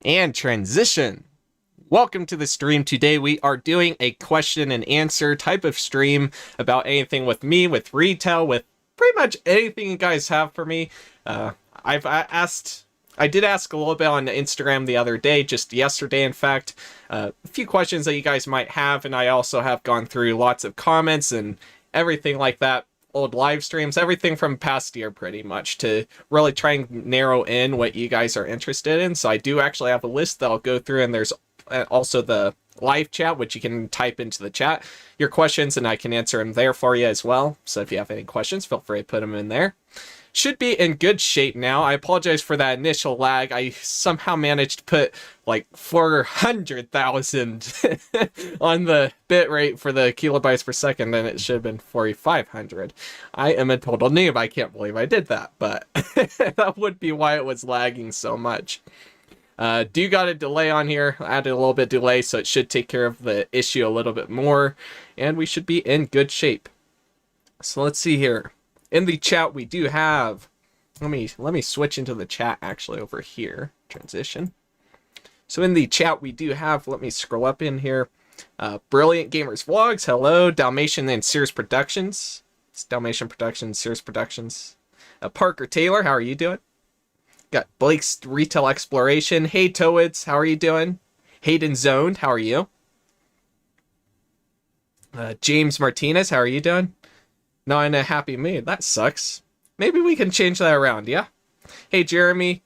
And transition. Welcome to the stream. Today we are doing a question and answer type of stream about anything with me, with retail, with pretty much anything you guys have for me. I did ask a little bit on Instagram the other day, just yesterday in fact, a few questions that you guys might have, and I also have gone through lots of comments and everything like that. Old live streams, everything from past year pretty much, to really try and narrow in what you guys are interested in. So I do actually have a list that I'll go through, and there's also the live chat, which you can type into the chat your questions and I can answer them there for you as well. So if you have any questions, feel free to put them in there. Should be in good shape now. I apologize for that initial lag. I somehow managed to put like 400,000 on the bit rate for the kilobytes per second, and it should have been 4,500. I am a total noob. I can't believe I did that, but that would be why it was lagging so much. Do got a delay on here. I added a little bit of delay, so it should take care of the issue a little bit more, and we should be in good shape. So let's see here. In the chat, we do have, let me switch into the chat actually over here, transition. So in the chat, we do have, let me scroll up in here, Brilliant Gamers Vlogs, hello, Dalmation and Sears Productions. It's Dalmation Productions, Sears Productions. Parker Taylor, how are you doing? Got Blake's Retail Exploration, hey Towhids, how are you doing? Hayden Zoned, how are you? James Martinez, how are you doing? Not in a happy mood. That sucks. Maybe we can change that around, yeah? Hey, Jeremy.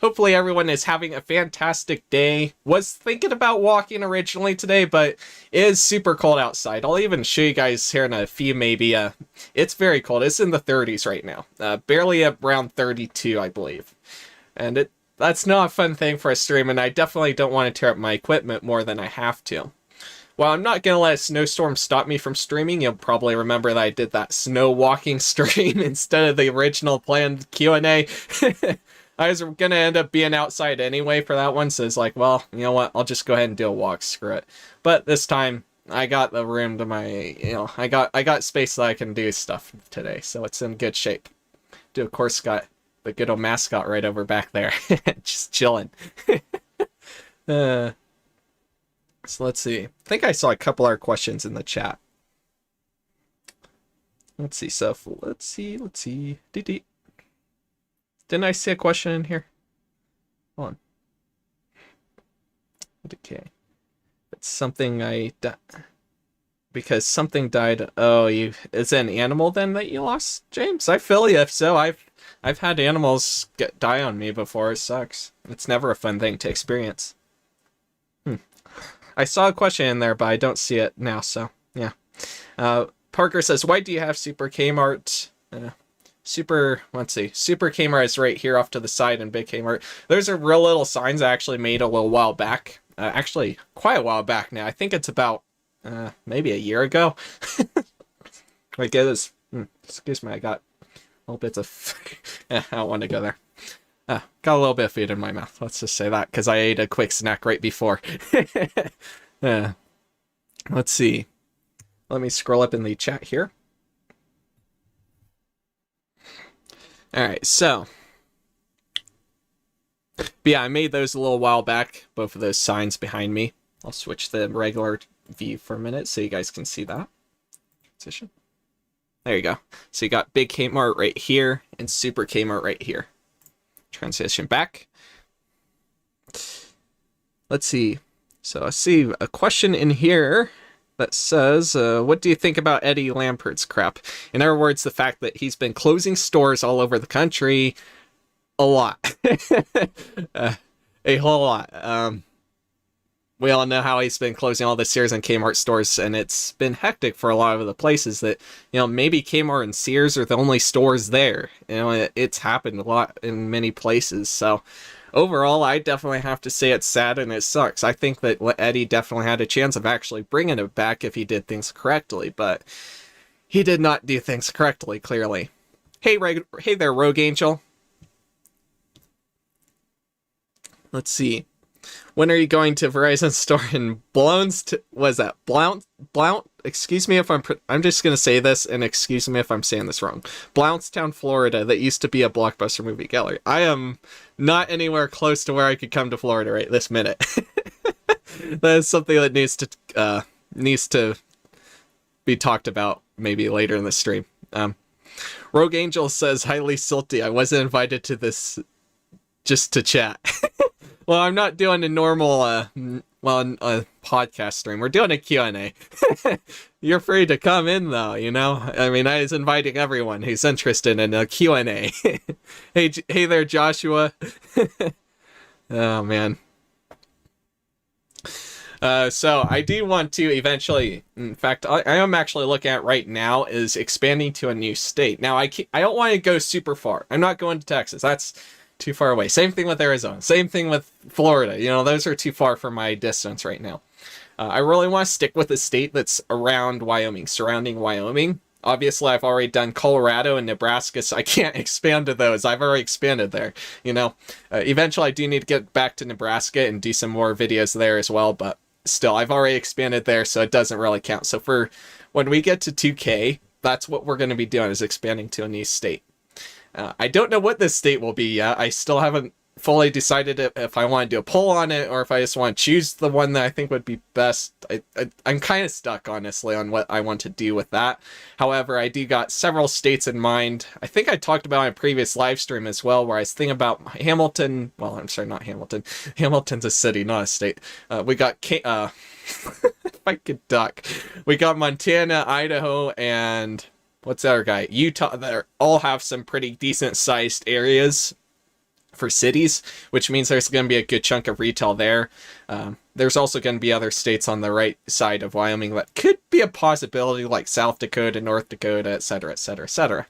Hopefully everyone is having a fantastic day. Was thinking about walking originally today, but it is super cold outside. I'll even show you guys here in a few, maybe. It's very cold. It's in the 30s right now. Barely around 32, I believe. And that's not a fun thing for a stream, and I definitely don't want to tear up my equipment more than I have to. Well, I'm not going to let a snowstorm stop me from streaming. You'll probably remember that I did that snow walking stream instead of the original planned Q&A. I was going to end up being outside anyway for that one, so it's like, well, you know what? I'll just go ahead and do a walk. Screw it. But this time, I got the room to my, I got space that I can do stuff today, so it's in good shape. Do, of course, got the good old mascot right over back there. Just chilling. So let's see. I think I saw a couple other questions in the chat. Let's see. So let's see. Didn't I see a question in here? Hold on. Okay. It's something because something died. Oh, is it an animal then that you lost, James? I feel you. If so, I've had animals die on me before. It sucks. It's never a fun thing to experience. I saw a question in there, but I don't see it now, so yeah. Parker says, why do you have Super Kmart? Super Kmart is right here off to the side, and Big Kmart. There's a real little signs I actually made a little while back. Actually, quite a while back now. I think it's about maybe a year ago. Like it is. Excuse me, I got little bits of... I don't want to go there. Got a little bit of food in my mouth. Let's just say that, because I ate a quick snack right before. Let's see. Let me scroll up in the chat here. Alright, so. But yeah, I made those a little while back. Both of those signs behind me. I'll switch the regular view for a minute so you guys can see that. Transition. There you go. So you got Big Kmart right here and Super Kmart right here. Transition back. Let's see. So I see a question in here that says, what do you think about Eddie Lampert's crap? In other words, the fact that he's been closing stores all over the country a lot. A whole lot. We all know how he's been closing all the Sears and Kmart stores, and it's been hectic for a lot of the places that, maybe Kmart and Sears are the only stores there. It's happened a lot in many places. So overall, I definitely have to say it's sad and it sucks. I think that Eddie definitely had a chance of actually bringing it back if he did things correctly, but he did not do things correctly, clearly. Hey there, Rogue Angel. Let's see. When are you going to Verizon store in Blount? Was that Blount? excuse me if I'm just gonna say this, and excuse me if I'm saying this wrong. Blountstown, Florida, that used to be a Blockbuster movie gallery. I am not anywhere close to where I could come to Florida right this minute. That is something that needs to be talked about maybe later in the stream. Rogue Angel says, highly silty. I wasn't invited to this just to chat. Well, I'm not doing a normal, a podcast stream. We're doing a Q&A. You're free to come in, though, you know? I mean, I was inviting everyone who's interested in a Q&A. Hey there, Joshua. Oh, man. So I do want to eventually, in fact, I am actually looking at right now is expanding to a new state. Now, I don't want to go super far. I'm not going to Texas. That's too far away. Same thing with Arizona. Same thing with Florida. You know, those are too far for my distance right now. I really want to stick with a state that's around Wyoming, surrounding Wyoming. Obviously, I've already done Colorado and Nebraska, so I can't expand to those. I've already expanded there, you know. Eventually, I do need to get back to Nebraska and do some more videos there as well, but still, I've already expanded there, so it doesn't really count. So for when we get to 2K, that's what we're going to be doing, is expanding to a new state. I don't know what this state will be yet. I still haven't fully decided if I want to do a poll on it or if I just want to choose the one that I think would be best. I'm kind of stuck, honestly, on what I want to do with that. However, I do got several states in mind. I think I talked about in a previous live stream as well, where I was thinking about Hamilton. Well, I'm sorry, not Hamilton. Hamilton's a city, not a state. We got if I could duck. We got Montana, Idaho, and what's the other guy? Utah. That all have some pretty decent sized areas for cities, which means there's going to be a good chunk of retail there. There's also going to be other states on the right side of Wyoming that could be a possibility, like South Dakota, North Dakota, etc., etc., etc.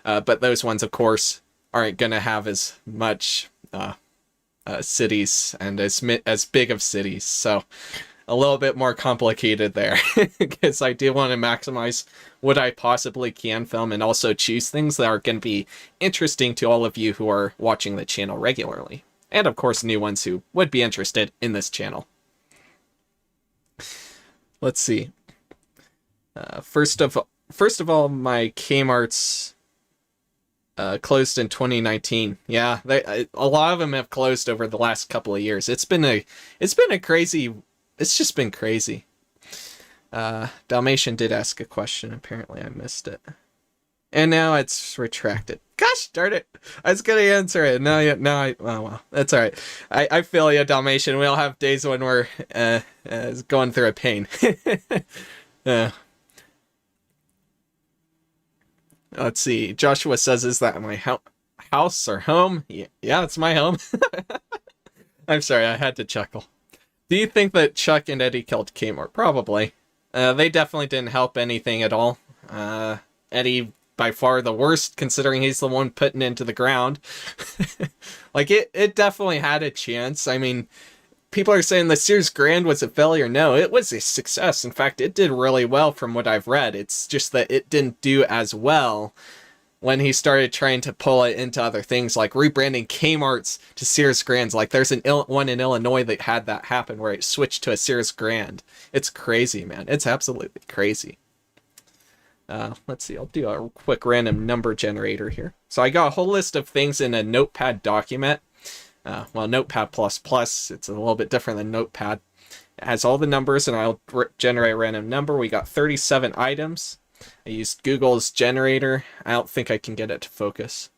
But those ones, of course, aren't going to have as much cities and as big of cities. So a little bit more complicated there, because I do want to maximize what I possibly can film and also choose things that are going to be interesting to all of you who are watching the channel regularly. And of course, new ones who would be interested in this channel. Let's see. First of all, my Kmart's closed in 2019. Yeah, a lot of them have closed over the last couple of years. It's just been crazy. Dalmation did ask a question. Apparently I missed it. And now it's retracted. Gosh darn it. I was going to answer it. Oh well, that's all right. I feel you, Dalmation. We all have days when we're going through a pain. Let's see. Joshua says, is that my house or home? Yeah, it's my home. I'm sorry, I had to chuckle. Do you think that Chuck and Eddie killed Kmart? Probably. They definitely didn't help anything at all. Eddie, by far the worst, considering he's the one putting it into the ground. Like, it definitely had a chance. I mean, people are saying the Sears Grand was a failure. No, it was a success. In fact, it did really well from what I've read. It's just that it didn't do as well when he started trying to pull it into other things, like rebranding Kmart's to Sears Grands. Like, there's one in Illinois that had that happen, where it switched to a Sears Grand. It's crazy, man. It's absolutely crazy. Let's see. I'll do a quick random number generator here. So I got a whole list of things in a Notepad document. Well, Notepad++. It's a little bit different than Notepad. It has all the numbers, and I'll generate a random number. We got 37 items. I used Google's generator. I don't think I can get it to focus.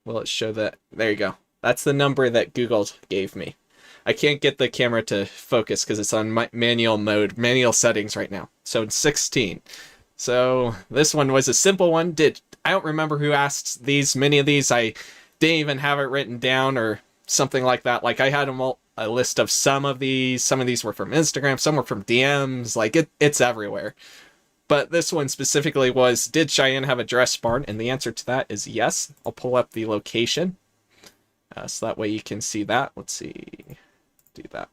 Will it show that? There you go. That's the number that Google gave me. I can't get the camera to focus because it's on manual mode, manual settings right now. So it's 16. So this one was a simple one. I don't remember who asked these. Many of these I didn't even have it written down or something like that. Like, I had a list of some of these. Some of these were from Instagram. Some were from DMs. Like, it's everywhere. But this one specifically was, did Cheyenne have a dress barn? And the answer to that is yes. I'll pull up the location. So that way you can see that. Let's see. Do that.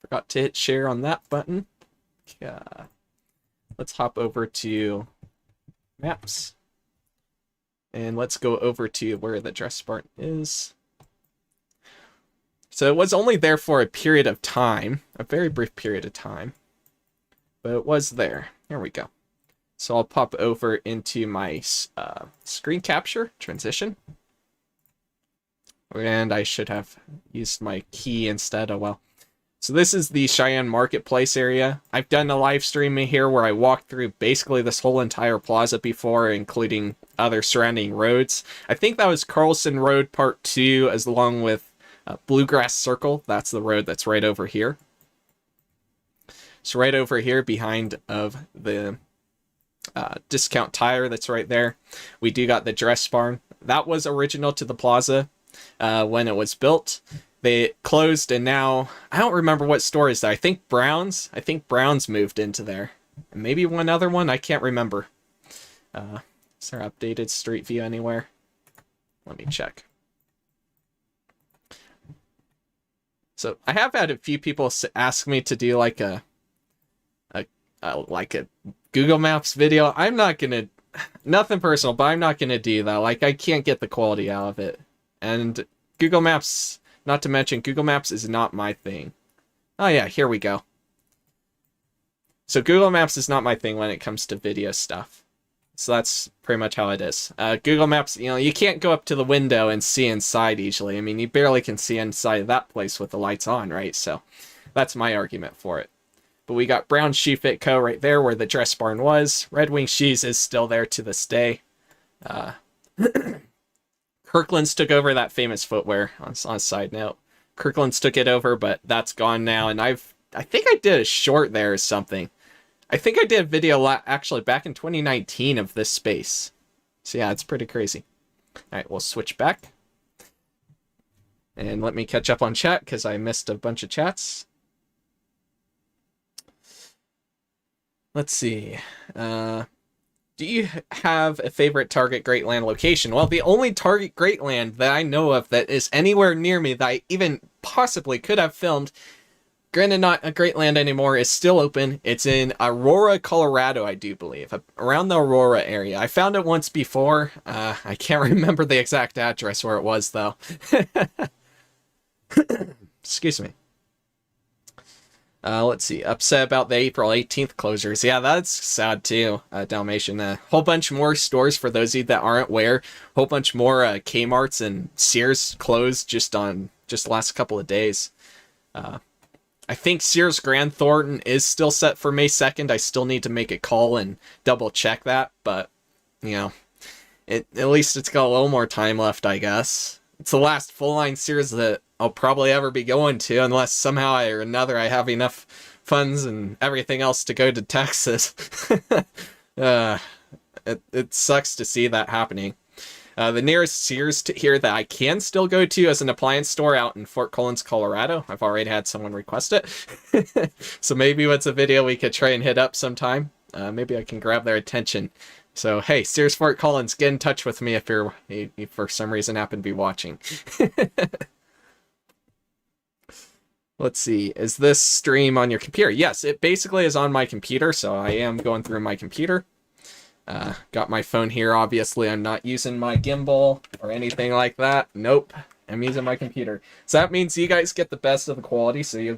Forgot to hit share on that button. Let's hop over to maps. And let's go over to where the dress barn is. So it was only there for a period of time, a very brief period of time, but it was there. Here we go. So I'll pop over into my screen capture transition. And I should have used my key instead. Oh well. So this is the Cheyenne Marketplace area. I've done a live stream here where I walked through basically this whole entire plaza before, including other surrounding roads. I think that was Carlson Road Part 2, as along with Bluegrass Circle. That's the road that's right over here. So right over here behind of the Discount Tire that's right there, we do got the Dress Barn. That was original to the plaza when it was built. They closed, and now I don't remember what store is there. I think Brown's moved into there, and maybe one other one. I can't remember. Is there updated Street View anywhere? Let me check. So I have had a few people ask me to do like a Google Maps video. I'm not gonna, nothing personal, but I'm not gonna do that. Like, I can't get the quality out of it, and Google Maps. Not to mention, Google Maps is not my thing. Oh yeah, here we go. So Google Maps is not my thing when it comes to video stuff. So that's pretty much how it is. Google Maps, you know, you can't go up to the window and see inside easily. I mean, you barely can see inside of that place with the lights on, right? So that's my argument for it. But we got Brown Shoe Fit Co. right there where the Dress Barn was. Red Wing Shoes is still there to this day. Kirkland's took over that famous footwear, on a side note. Kirkland's took it over, but that's gone now, and I think I did a short there or something. I think I did a video actually back in 2019 of this space. So yeah, it's pretty crazy. Alright, we'll switch back. And let me catch up on chat, because I missed a bunch of chats. Let's see. Do you have a favorite Target Greatland location? Well, the only Target Greatland that I know of that is anywhere near me that I even possibly could have filmed, granted not a Greatland anymore, is still open. It's in Aurora, Colorado, I do believe. Around the Aurora area. I found it once before. I can't remember the exact address where it was, though. Excuse me. Let's see. Upset about the April 18th closures. Yeah, that's sad too. Dalmation. A whole bunch more stores for those of you that aren't aware. A whole bunch more Kmarts and Sears closed just last couple of days. I think Sears Grand Thornton is still set for May 2nd. I still need to make a call and double check that, but you know, at least it's got a little more time left, I guess. It's the last full-line Sears that I'll probably ever be going to, unless somehow or another I have enough funds and everything else to go to Texas. It sucks to see that happening. The nearest Sears here that I can still go to is an appliance store out in Fort Collins, Colorado. I've already had someone request it. So maybe it's a video we could try and hit up sometime. Maybe I can grab their attention. So, hey, Sears Fort Collins, get in touch with me if you for some reason happen to be watching. Let's see, is this stream on your computer? Yes, it basically is on my computer, so I am going through my computer. Got my phone here, obviously I'm not using my gimbal or anything like that. Nope, I'm using my computer. So that means you guys get the best of the quality, so you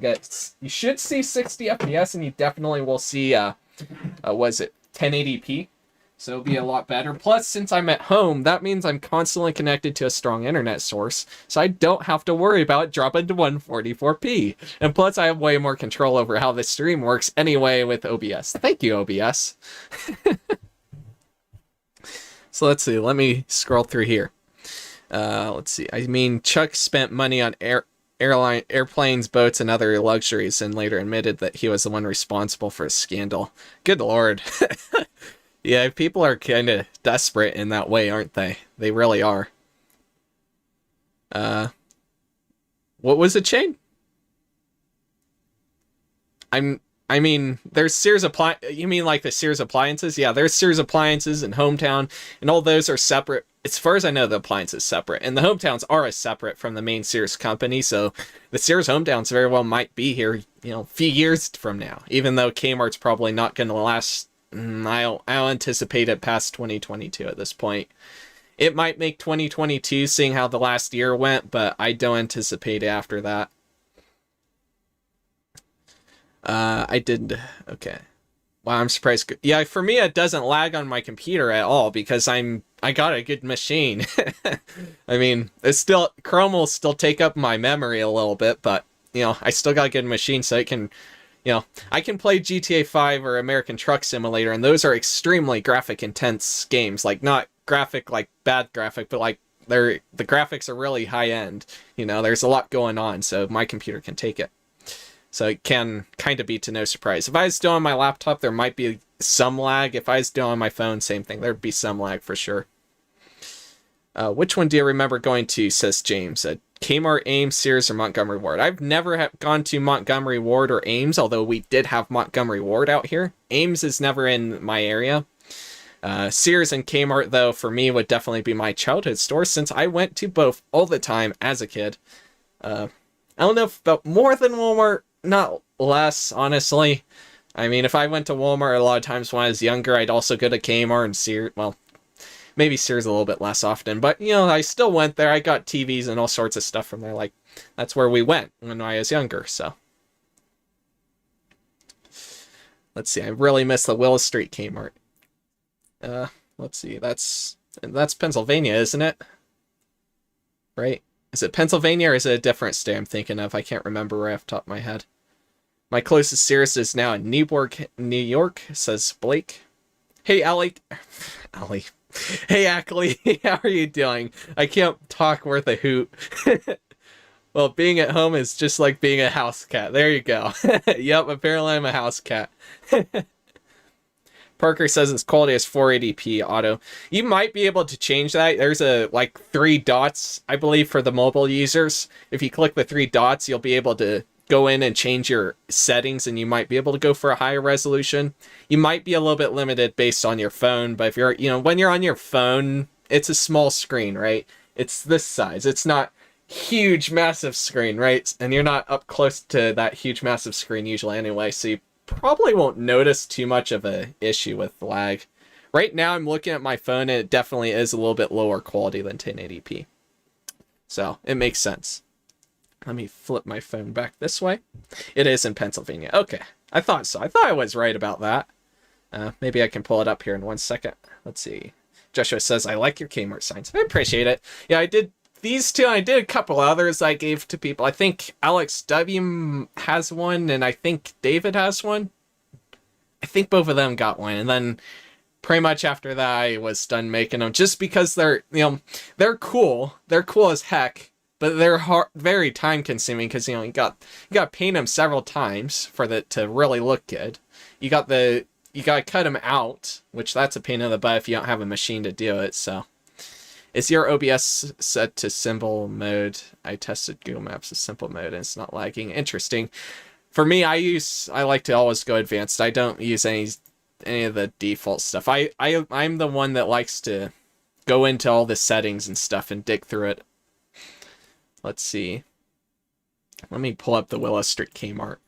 should see 60 FPS, and you definitely will see, what is it, 1080p? So it'll be a lot better. Plus, since I'm at home, that means I'm constantly connected to a strong internet source, so I don't have to worry about it dropping to 144p. And plus, I have way more control over how the stream works anyway with OBS. Thank you, OBS. So let's see. Let me scroll through here. Let's see. I mean, Chuck spent money on airplanes, boats, and other luxuries, and later admitted that he was the one responsible for a scandal. Good Lord. Yeah, people are kind of desperate in that way, aren't they? They really are. What was the chain? I mean, there's Sears you mean like the Sears appliances? Yeah, there's Sears appliances in Hometown, and all those are separate. As far as I know, the appliance is separate, and the Hometowns are separate from the main Sears company, so the Sears Hometowns very well might be here, you know, a few years from now, even though Kmart's probably not going to last. I don't anticipate it past 2022 at this point. It might make 2022, seeing how the last year went, but I don't anticipate it after that. I did... Okay. Wow, I'm surprised. Yeah, for me, it doesn't lag on my computer at all because I got a good machine. I mean, it's still... Chrome will still take up my memory a little bit, but, you know, I still got a good machine, so it can... You know, I can play GTA 5 or American Truck Simulator, and those are extremely graphic-intense games. Like, not graphic, like, bad graphic, but, like, the graphics are really high-end. You know, there's a lot going on, so my computer can take it. So it can kind of be to no surprise. If I was doing on my laptop, there might be some lag. If I was doing on my phone, same thing. There'd be some lag for sure. Which one do you remember going to, says James? Kmart, Ames, Sears, or Montgomery Ward? I've never gone to Montgomery Ward or Ames, although we did have Montgomery Ward out here. Ames is never in my area. Sears and Kmart, though, for me, would definitely be my childhood store, since I went to both all the time as a kid. I don't know about more than Walmart, not less, honestly. I mean, if I went to Walmart a lot of times when I was younger, I'd also go to Kmart and Sears. Well, maybe Sears a little bit less often, but, you know, I still went there. I got TVs and all sorts of stuff from there. Like, that's where we went when I was younger, so. Let's see, I really miss the Willow St Kmart. Let's see, that's Pennsylvania, isn't it? Right? Is it Pennsylvania or is it a different state I'm thinking of? I can't remember right off the top of my head. My closest Sears is now in Newburgh, New York, says Blake. Hey, Allie. Allie. Hey, Ackley. How are you doing? I can't talk worth a hoot. Well, being at home is just like being a house cat. There you go. Yep, apparently I'm a house cat. Parker says its quality is 480p auto. You might be able to change that. There's like 3 dots, I believe, for the mobile users. If you click the 3 dots, you'll be able to go in and change your settings, and you might be able to go for a higher resolution. You might be a little bit limited based on your phone, but if you're, you know, when you're on your phone, it's a small screen, right? It's this size. It's not huge, massive screen, right? And you're not up close to that huge, massive screen usually anyway, so you probably won't notice too much of a issue with lag. Right now I'm looking at my phone and it definitely is a little bit lower quality than 1080p. So it makes sense. Let me flip my phone back this way. It is in Pennsylvania. Okay, I thought so. I thought I was right about that. Maybe I can pull it up here in 1 second. Let's see. Joshua says, I like your Kmart signs. I appreciate it. Yeah, I did these two. I did a couple others I gave to people. I think Alex W has one, and I think David has one. I think both of them got one, and then pretty much after that I was done making them, just because they're, you know, they're cool. They're cool as heck, but they're very time consuming because, you know, you got to paint them several times for it to really look good. You got to cut them out, which that's a pain in the butt if you don't have a machine to do it. So, is your OBS set to simple mode? I tested Google Maps as simple mode and it's not lagging. Interesting. For me, I like to always go advanced. I don't use any of the default stuff. I'm the one that likes to go into all the settings and stuff and dig through it. Let's see. Let me pull up the Willow St Kmart.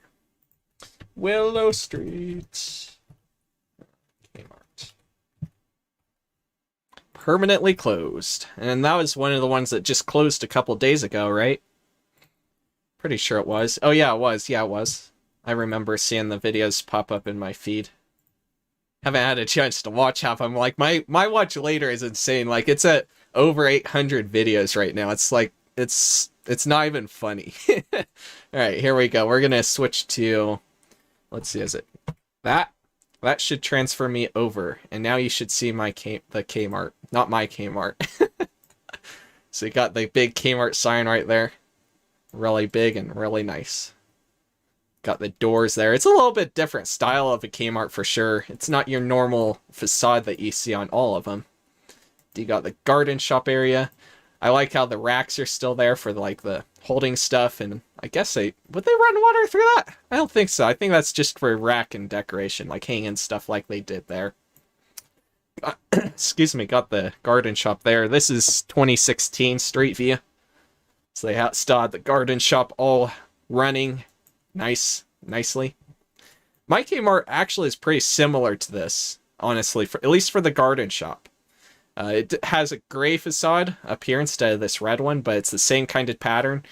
Willow Street Kmart. Permanently closed. And that was one of the ones that just closed a couple days ago, right? Pretty sure it was. Oh yeah, it was. Yeah, it was. I remember seeing the videos pop up in my feed. Haven't had a chance to watch half of them. Like, my watch later is insane. Like, it's at over 800 videos right now. It's like, it's not even funny. All right, here we go. We're gonna switch to, let's see, is it that should transfer me over, and now you should see the Kmart, not my Kmart. So you got the big Kmart sign right there, really big and really nice. Got the doors there. It's a little bit different style of a Kmart for sure. It's not your normal facade that you see on all of them. You got the garden shop area. I like how the racks are still there for like the holding stuff, and I guess would they run water through that? I don't think so. I think that's just for rack and decoration, like hanging stuff like they did there. Excuse me, got the garden shop there. This is 2016 Street View. So they still had the garden shop all running nicely. My Kmart actually is pretty similar to this, honestly, at least for the garden shop. It has a gray facade up here instead of this red one, but it's the same kind of pattern.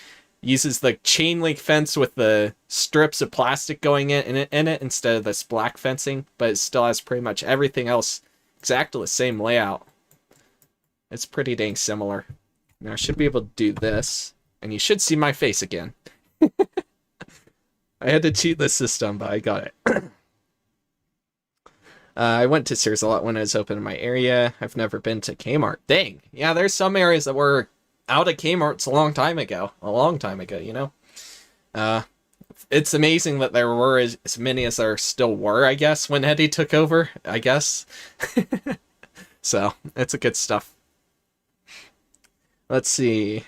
Uses the chain link fence with the strips of plastic going in it instead of this black fencing, but it still has pretty much everything else exactly the same layout. It's pretty dang similar. Now I should be able to do this, and you should see my face again. I had to cheat the system, but I got it. I went to Sears a lot when I was open in my area. I've never been to Kmart. Dang. Yeah, there's some areas that were out of Kmart's a long time ago, you know? It's amazing that there were as many as there still were, I guess, when Eddie took over, I guess. So, it's a good stuff. Let's see.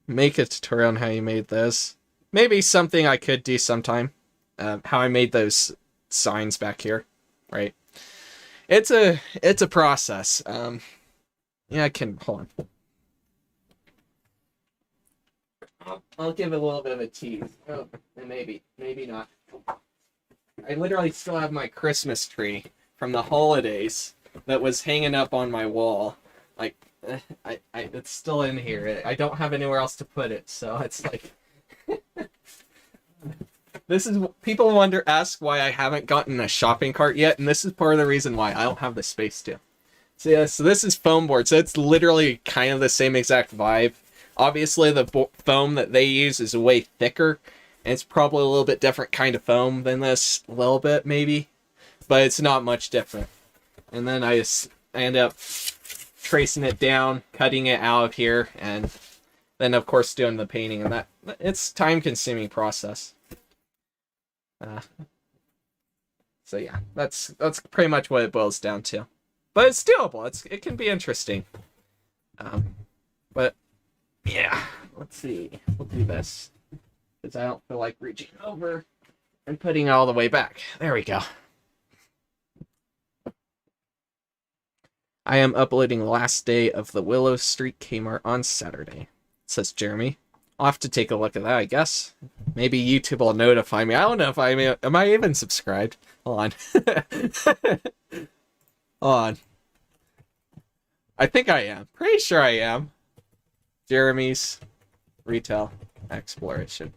Make a tutorial on how you made this. Maybe something I could do sometime. How I made those signs back here, right? It's a process. Yeah, I can, hold on. I'll give it a little bit of a tease. Oh, and maybe not. I literally still have my Christmas tree from the holidays that was hanging up on my wall. Like, it's still in here. I don't have anywhere else to put it, so it's like... This is... People ask why I haven't gotten a shopping cart yet, and this is part of the reason why I don't have the space to. So yeah, so this is foam board, so it's literally kind of the same exact vibe. Obviously, the foam that they use is way thicker, and it's probably a little bit different kind of foam than this, a little bit, maybe. But it's not much different. And then I end up tracing it down, cutting it out of here, and then, of course, doing the painting. And it's time-consuming process. So yeah, that's pretty much what it boils down to. But it's doable. It can be interesting. But... yeah, let's see. We'll do this. Because I don't feel like reaching over and putting it all the way back. There we go. I am uploading the last day of the Willow St Kmart on Saturday, says Jeremy. I'll have to take a look at that, I guess. Maybe YouTube will notify me. I don't know if am I even subscribed? Hold on. Hold on. I think I am. Pretty sure I am. Jeremy's Retail Exploration.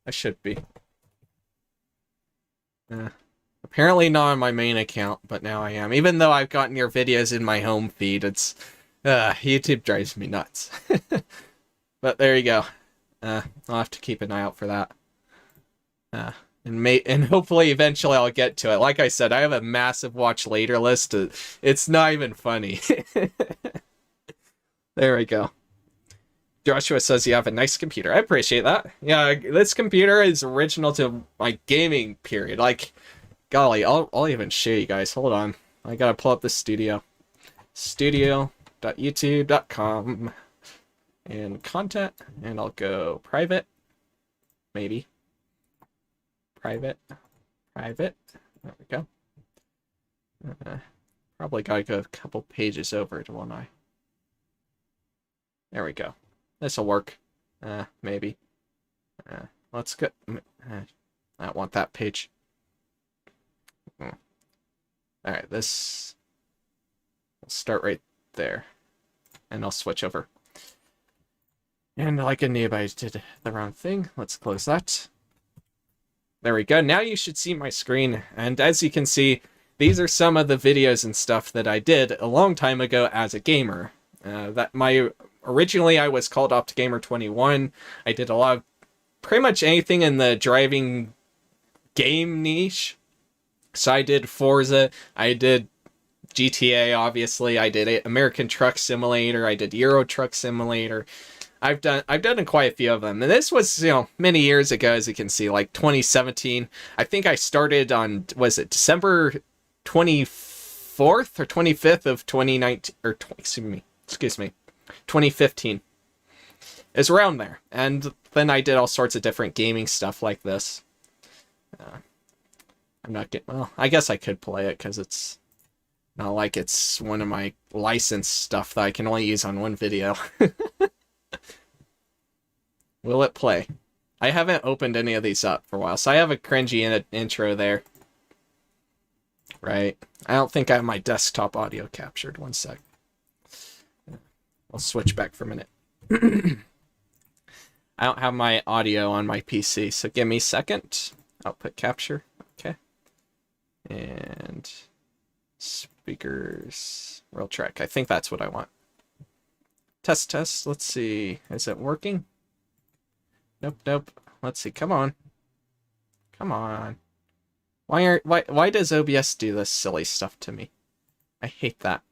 I should be. Apparently not on my main account, but now I am. Even though I've gotten your videos in my home feed, it's... YouTube drives me nuts. But there you go. I'll have to keep an eye out for that. And hopefully eventually I'll get to it. Like I said, I have a massive watch later list. It's not even funny. There we go. Joshua says you have a nice computer. I appreciate that. Yeah, this computer is original to my gaming period. Like, golly, I'll even show you guys. Hold on. I gotta pull up the studio. Studio.youtube.com. And content. And I'll go private. Maybe. Private. Private. There we go. Probably gotta go a couple pages over to one eye. There we go. This'll work. Maybe. Let's go. I don't want that page. Alright, this... I'll start right there. And I'll switch over. And like I knew I did the wrong thing. Let's close that. There we go. Now you should see my screen. And as you can see, these are some of the videos and stuff that I did a long time ago as a gamer. Originally, I was called OptGamer21. I did a lot of pretty much anything in the driving game niche. So I did Forza, I did GTA, obviously, I did American Truck Simulator, I did Euro Truck Simulator. I've done quite a few of them. And this was, many years ago, as you can see, like 2017. I think I started on, was it December 24th or 25th of 2019, or excuse me. 2015. It's around there. And then I did all sorts of different gaming stuff like this. I'm not getting... Well, I guess I could play it because it's not like it's one of my licensed stuff that I can only use on one video. Will it play? I haven't opened any of these up for a while, so I have a cringy intro there. Right. I don't think I have my desktop audio captured. One sec. I'll switch back for a minute. I don't have my audio on my PC, so give me a second. Output capture. Okay. And speakers. Roll track. I think that's what I want. Test, test. Let's see. Is it working? Nope, nope. Let's see. Come on. Come on. Why does OBS do this silly stuff to me? I hate that.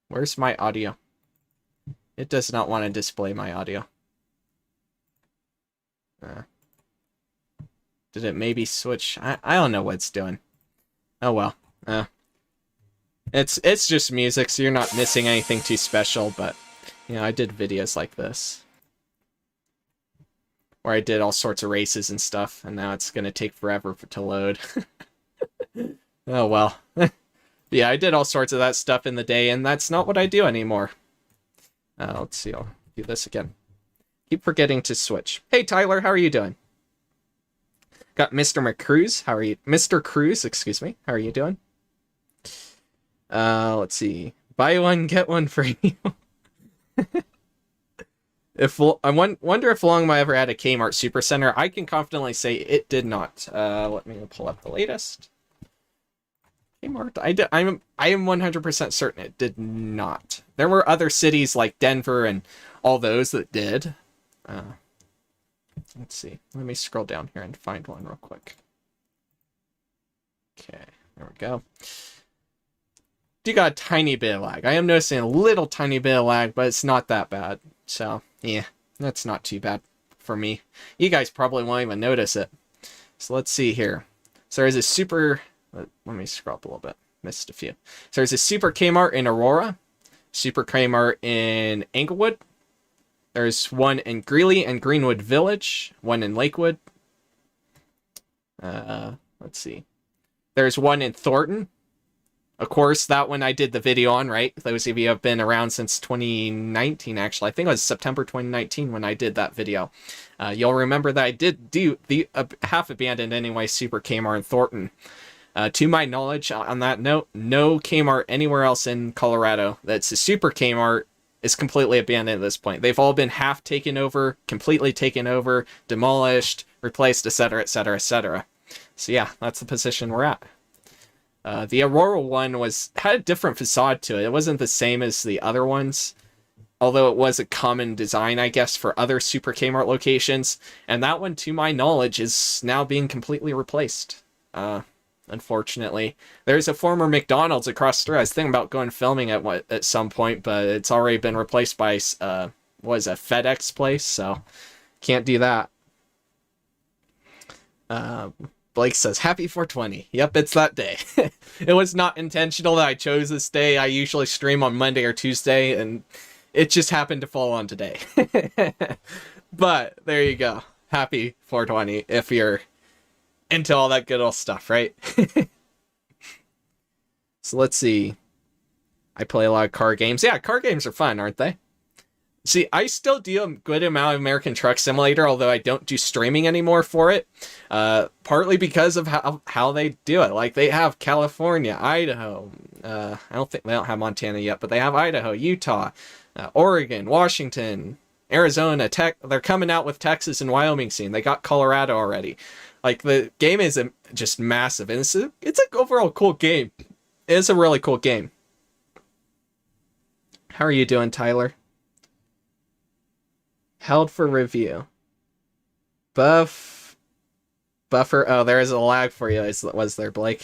Where's my audio? It does not want to display my audio. Did it maybe switch? I don't know what it's doing. Oh well. It's just music, so you're not missing anything too special, but you know, I did videos like this where I did all sorts of races and stuff, and now it's gonna take forever to load. Oh well. Yeah, I did all sorts of that stuff in the day, and that's not what I do anymore. Let's see, I'll do this again. Keep forgetting to switch. Hey Tyler, how are you doing? Got Mr. McCruz. How are you? Mr. Cruz, excuse me. How are you doing? Let's see. Buy one, get one free. I wonder if Longmont ever had a Kmart Supercenter. I can confidently say it did not. Let me pull up the latest. Kmart. I am 100% certain it did not. There were other cities like Denver and all those that did. Let's see. Let me scroll down here and find one real quick. Okay, there we go. You got a tiny bit of lag. I am noticing a little tiny bit of lag, but it's not that bad. So, yeah, that's not too bad for me. You guys probably won't even notice it. So let's see here. So there's a super... Let me scroll up a little bit. Missed a few. So there's a Super Kmart in Aurora. Super Kmart in Englewood. There's one in Greeley and Greenwood Village. One in Lakewood. Let's see. There's one in Thornton. Of course, that one I did the video on, right? Those of you have been around since 2019, actually. I think it was September 2019 when I did that video. You'll remember that I did do the half-abandoned anyway Super Kmart in Thornton. To my knowledge, on that note, no Kmart anywhere else in Colorado that's a Super Kmart is completely abandoned at this point. They've all been half taken over, completely taken over, demolished, replaced, etc., etc., etc. So yeah, that's the position we're at. The Aurora one had a different facade to it. It wasn't the same as the other ones, although it was a common design, I guess, for other Super Kmart locations. And that one, to my knowledge, is now being completely replaced. Unfortunately, there's a former McDonald's across the street. I was thinking about going filming at some point, but it's already been replaced by a FedEx place, so can't do that. Blake says, happy 420. Yep, it's that day. It was not intentional that I chose this day. I usually stream on Monday or Tuesday, and it just happened to fall on today. But there you go. Happy 420 if you're into all that good old stuff, right? So let's see. I play a lot of car games. Yeah, car games are fun, aren't they? See, I still do a good amount of American Truck Simulator, although I don't do streaming anymore for it. Partly because of how they do it. Like, they have California, Idaho. I don't think they don't have Montana yet, but they have Idaho, Utah, Oregon, Washington, Arizona. They're coming out with Texas and Wyoming soon. They got Colorado already. Like, the game is just massive, and it's an overall cool game. It is a really cool game. How are you doing, Tyler? Held for review. Buffer. Oh, there is a lag for you. Was there, Blake?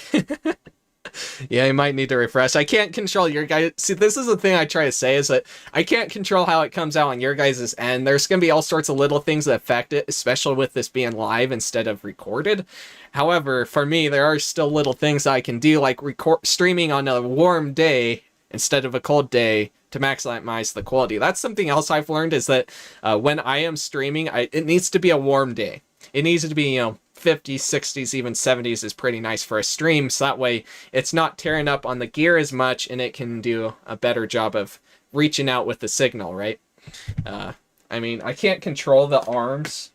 Yeah, you might need to refresh. I can't control your guys. See, this is the thing I try to say is that I can't control how it comes out on your guys' end. There's going to be all sorts of little things that affect it, especially with this being live instead of recorded. However, for me, there are still little things I can do, like streaming on a warm day instead of a cold day to maximize the quality. That's something else I've learned is that when I am streaming, it needs to be a warm day. It needs to be, 50s, 60s, even 70s is pretty nice for a stream, so that way it's not tearing up on the gear as much and it can do a better job of reaching out with the signal, right? I mean, I can't control the arms.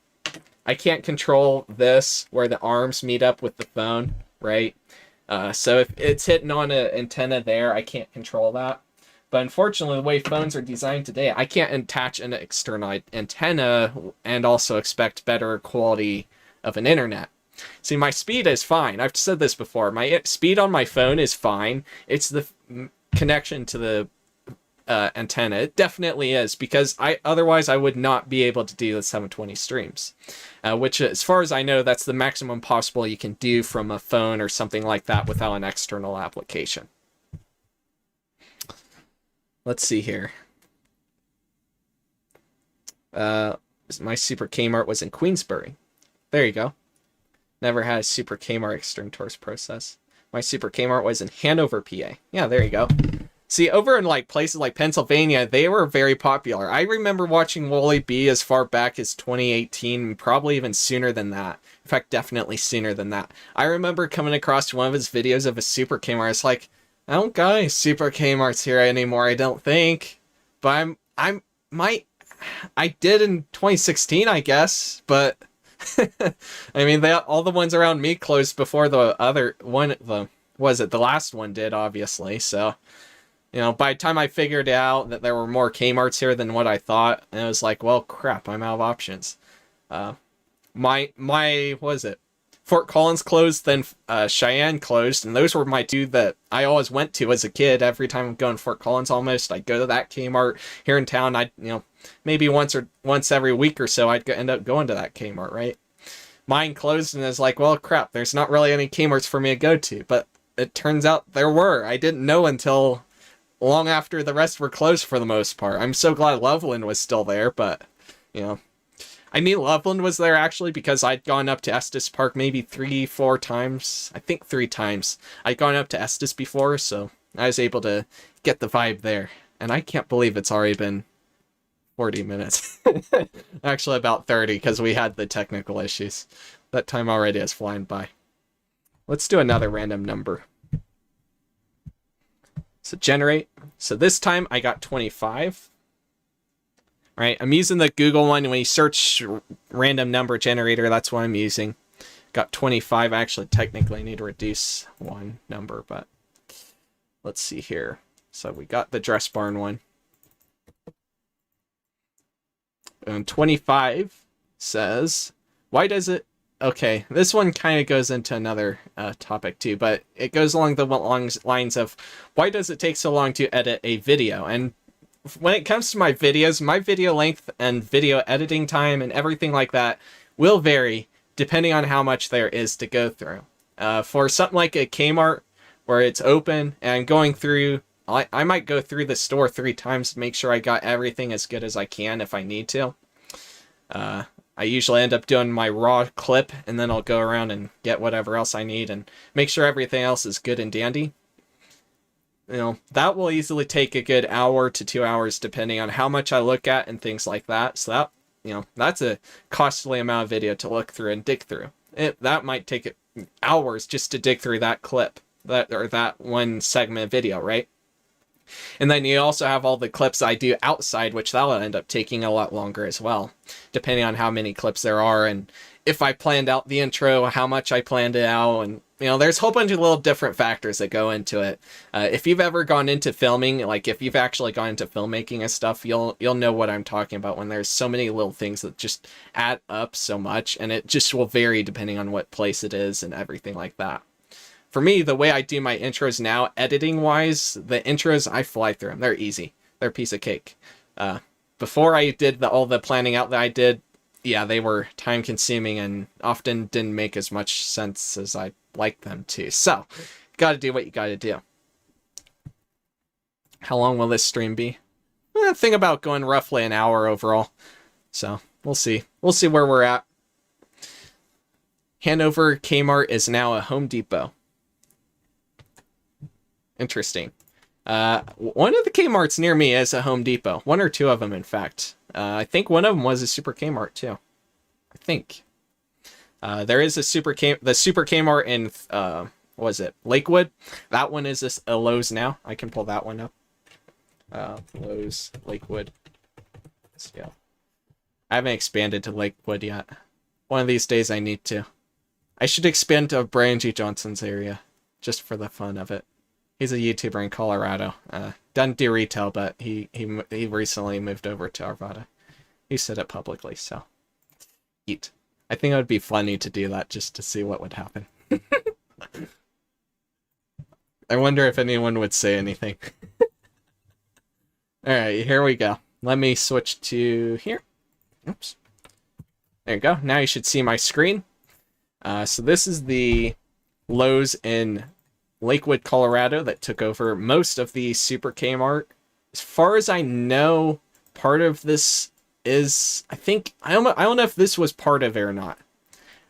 I can't control this, where the arms meet up with the phone, right? So if it's hitting on an antenna there, I can't control that. But unfortunately, the way phones are designed today, I can't attach an external antenna and also expect better quality of an internet. See, my speed is fine. I've said this before. My speed on my phone is fine. It's the connection to the antenna. It definitely is, because otherwise I would not be able to do the 720 streams. Which, as far as I know, that's the maximum possible you can do from a phone or something like that without an external application. Let's see here. My Super Kmart was in Queensbury. There you go. Never had a Super Kmart Xtreme Tours process. My Super Kmart was in Hanover, PA. Yeah, there you go. See, over in like places like Pennsylvania, they were very popular. I remember watching Wally B as far back as 2018, probably even sooner than that. In fact, definitely sooner than that. I remember coming across one of his videos of a Super Kmart. It's like, I don't got any Super Kmarts here anymore, I don't think. But I did in 2016, I guess, but I mean, all the ones around me closed before the other one, the last one did, obviously. So, you know, by the time I figured out that there were more Kmarts here than what I thought, and I was like, well, crap, I'm out of options. What was it? Fort Collins closed, then Cheyenne closed, and those were my two that I always went to as a kid. Every time I'm going to Fort Collins, almost, I'd go to that Kmart here in town. Maybe once every week or so, I'd end up going to that Kmart, right? Mine closed, and I was like, well, crap, there's not really any Kmarts for me to go to. But it turns out there were. I didn't know until long after the rest were closed for the most part. I'm so glad Loveland was still there, but, you know. I knew Loveland was there, actually, because I'd gone up to Estes Park maybe 3-4 times. I think 3 times. I'd gone up to Estes before, so I was able to get the vibe there. And I can't believe it's already been 40 minutes. Actually, about 30, because we had the technical issues. That time already is flying by. Let's do another random number. So generate. So this time I got 25. Right, I'm using the Google one. When you search random number generator, that's what I'm using. Got 25. I actually technically need to reduce one number, but let's see here. So we got the dress barn one. And 25 says, why does it... Okay, this one kind of goes into another topic too, but it goes along the lines of, why does it take so long to edit a video? And when it comes to my videos, my video length and video editing time and everything like that will vary depending on how much there is to go through. For something like a Kmart where it's open and going through, I might go through the store 3 times to make sure I got everything as good as I can if I need to. I usually end up doing my raw clip, and then I'll go around and get whatever else I need and make sure everything else is good and dandy. You know, that will easily take a good hour to 2 hours depending on how much I look at and things like that. So that, you know, that's a costly amount of video to look through and dig through. That might take hours just to dig through that clip, that one segment of video, right? And then you also have all the clips I do outside, which that'll end up taking a lot longer as well, depending on how many clips there are and if I planned out the intro, how much I planned it out, and you know, there's a whole bunch of little different factors that go into it. If you've ever gone into filming, like if you've actually gone into filmmaking and stuff, you'll know what I'm talking about when there's so many little things that just add up so much, and it just will vary depending on what place it is and everything like that. For me, the way I do my intros now, editing-wise, the intros, I fly through them. They're easy. They're a piece of cake. Before I did all the planning out that I did, yeah, they were time-consuming and often didn't make as much sense as I'd like them to. So, gotta do what you gotta do. How long will this stream be? Think about going roughly an hour overall. So, we'll see. We'll see where we're at. Hanover Kmart is now a Home Depot. Interesting. One of the Kmarts near me is a Home Depot. 1 or 2 of them, in fact. I think one of them was a Super Kmart, too. I think. There is the Super Kmart in, what was it, Lakewood? That one is a Lowe's now. I can pull that one up. Lowe's, Lakewood. Let's go. I haven't expanded to Lakewood yet. One of these days I need to. I should expand to Brian G. Johnson's area. just for the fun of it. He's a YouTuber in Colorado. Doesn't do retail, but he recently moved over to Arvada. He said it publicly, so eat. I think it would be funny to do that just to see what would happen. I wonder if anyone would say anything. Alright, here we go. Let me switch to here. Oops. There you go. Now you should see my screen. So this is the Lowe's in Lakewood, Colorado that took over most of the Super Kmart. As far as I know, part of this is, I don't know if this was part of it or not.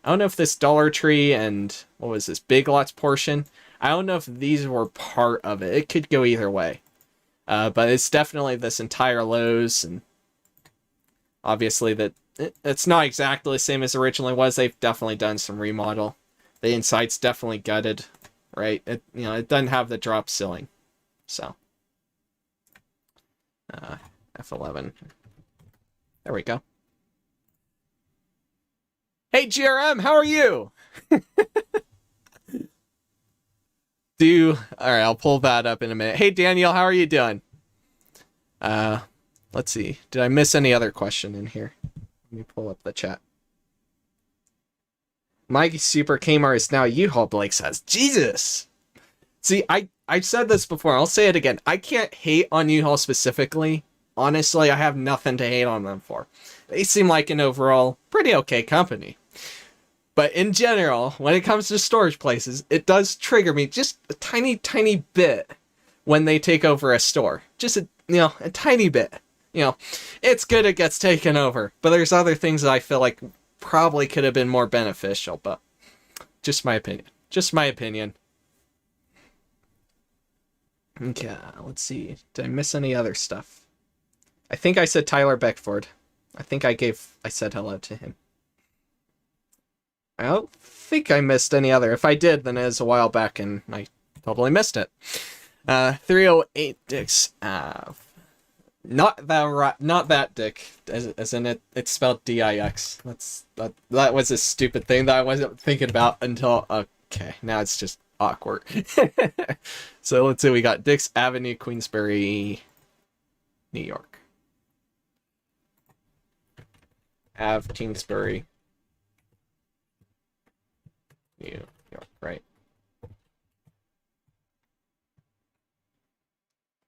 I don't know if this Dollar Tree and, what was this, Big Lots portion, I don't know if these were part of it. It could go either way. But it's definitely this entire Lowe's, and obviously it's not exactly the same as it originally was. They've definitely done some remodel. The inside's definitely gutted, right? It doesn't have the drop ceiling. So F11. There we go. Hey GRM, how are you? Alright, I'll pull that up in a minute. Hey Daniel, how are you doing? Let's see. Did I miss any other question in here? Let me pull up the chat. My Super Kmart is now Uhaul, Blake says. Jesus! See, I've said this before. I'll say it again. I can't hate on Uhaul specifically. Honestly, I have nothing to hate on them for. They seem like an overall pretty okay company. But in general, when it comes to storage places, it does trigger me just a tiny, tiny bit when they take over a store. Just a tiny bit. It's good it gets taken over. But there's other things that I feel like probably could have been more beneficial. But just my opinion. Just my opinion. Okay, let's see. Did I miss any other stuff? I think I said Tyler Beckford. I think I said hello to him. I don't think I missed any other. If I did, then it was a while back and I totally missed it. 308 Dix Ave. Not that Dick, as in it's spelled D-I-X. That was a stupid thing that I wasn't thinking about until, okay, now it's just awkward. So let's see, we got Dix Avenue, Queensbury, New York. Ave, Queensbury, New York, right?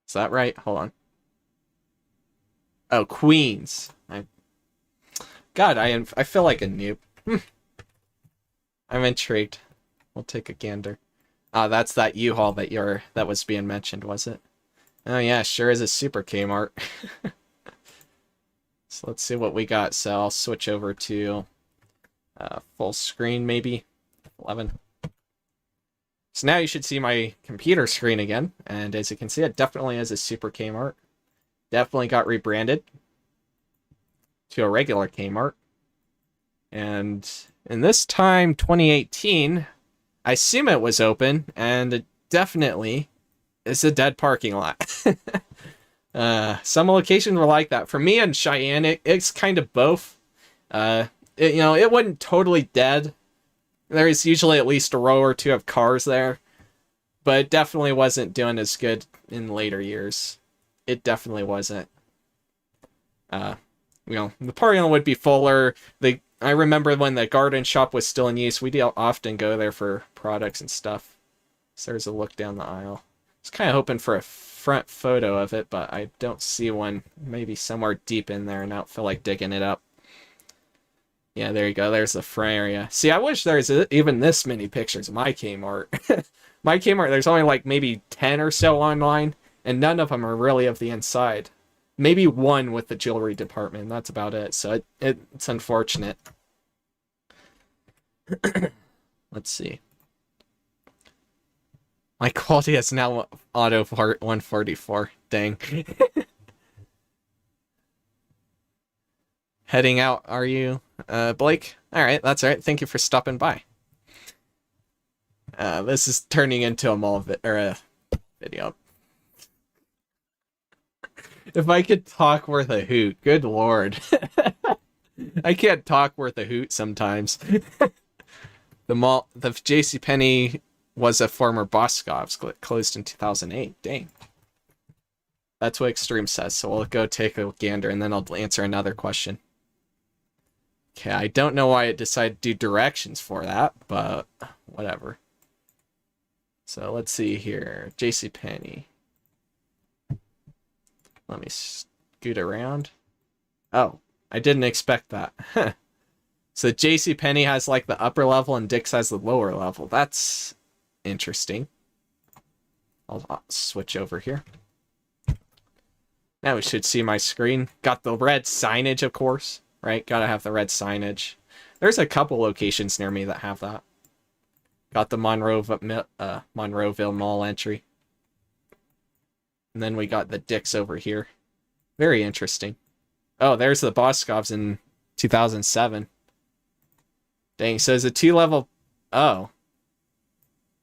Is that right? Hold on. Oh, Queens. I feel like a noob. I'm intrigued. We'll take a gander. Ah, that's that U-Haul that was being mentioned, was it? Oh yeah, sure is a Super Kmart. So let's see what we got. So I'll switch over to full screen, maybe. 11. So now you should see my computer screen again. And as you can see, it definitely is a Super Kmart. Definitely got rebranded to a regular Kmart. And in this time, 2018, I assume it was open, and it definitely is a dead parking lot. Some locations were like that. For me in Cheyenne, it's kind of both. It wasn't totally dead. There's usually at least a row or two of cars there, but it definitely wasn't doing as good in later years. It definitely wasn't. The parking lot would be fuller. I remember when the garden shop was still in use, we'd often go there for products and stuff. So there's a look down the aisle. I was kind of hoping for a front photo of it, but I don't see one. Maybe somewhere deep in there, and I don't feel like digging it up. Yeah, there you go. There's the front area. See, I wish there's even this many pictures of my Kmart. My Kmart, there's only like maybe 10 or so online, and none of them are really of the inside. Maybe one with the jewelry department. That's about it. So it's unfortunate. Let's see. My quality is now auto part 144. Dang. Heading out, are you, Blake? Alright, that's alright. Thank you for stopping by. This is turning into a mall video. If I could talk worth a hoot, good lord. I can't talk worth a hoot sometimes. The JCPenney was a former Boscovs, closed in 2008. Dang. That's what Xtreme says, so we'll go take a gander, and then I'll answer another question. Okay, I don't know why it decided to do directions for that, but whatever. So let's see here. JCPenney. Let me scoot around. Oh, I didn't expect that. So JCPenney has like the upper level and Dix has the lower level. That's interesting. I'll switch over here. Now we should see my screen. Got the red signage, of course, right? Gotta have the red signage. There's a couple locations near me that have that. Got the Monroeville Mall entry. And then we got the Dix over here. Very interesting. Oh, there's the Boscovs in 2007. Dang, so it's a 2-level... Oh.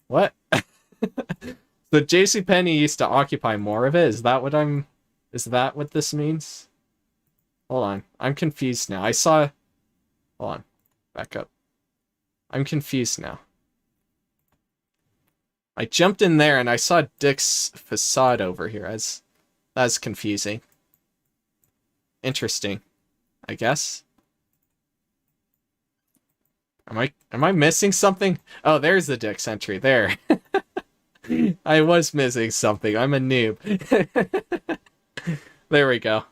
What? So JCPenney used to occupy more of it? Is that what I'm... Is that what this means? Hold on. I'm confused now. I saw... Hold on. Back up. I'm confused now. I jumped in there and I saw Dick's facade over here. That's confusing. Interesting, I guess. Am I missing something? Oh, there's the Dix entry. There. I was missing something. I'm a noob. There we go.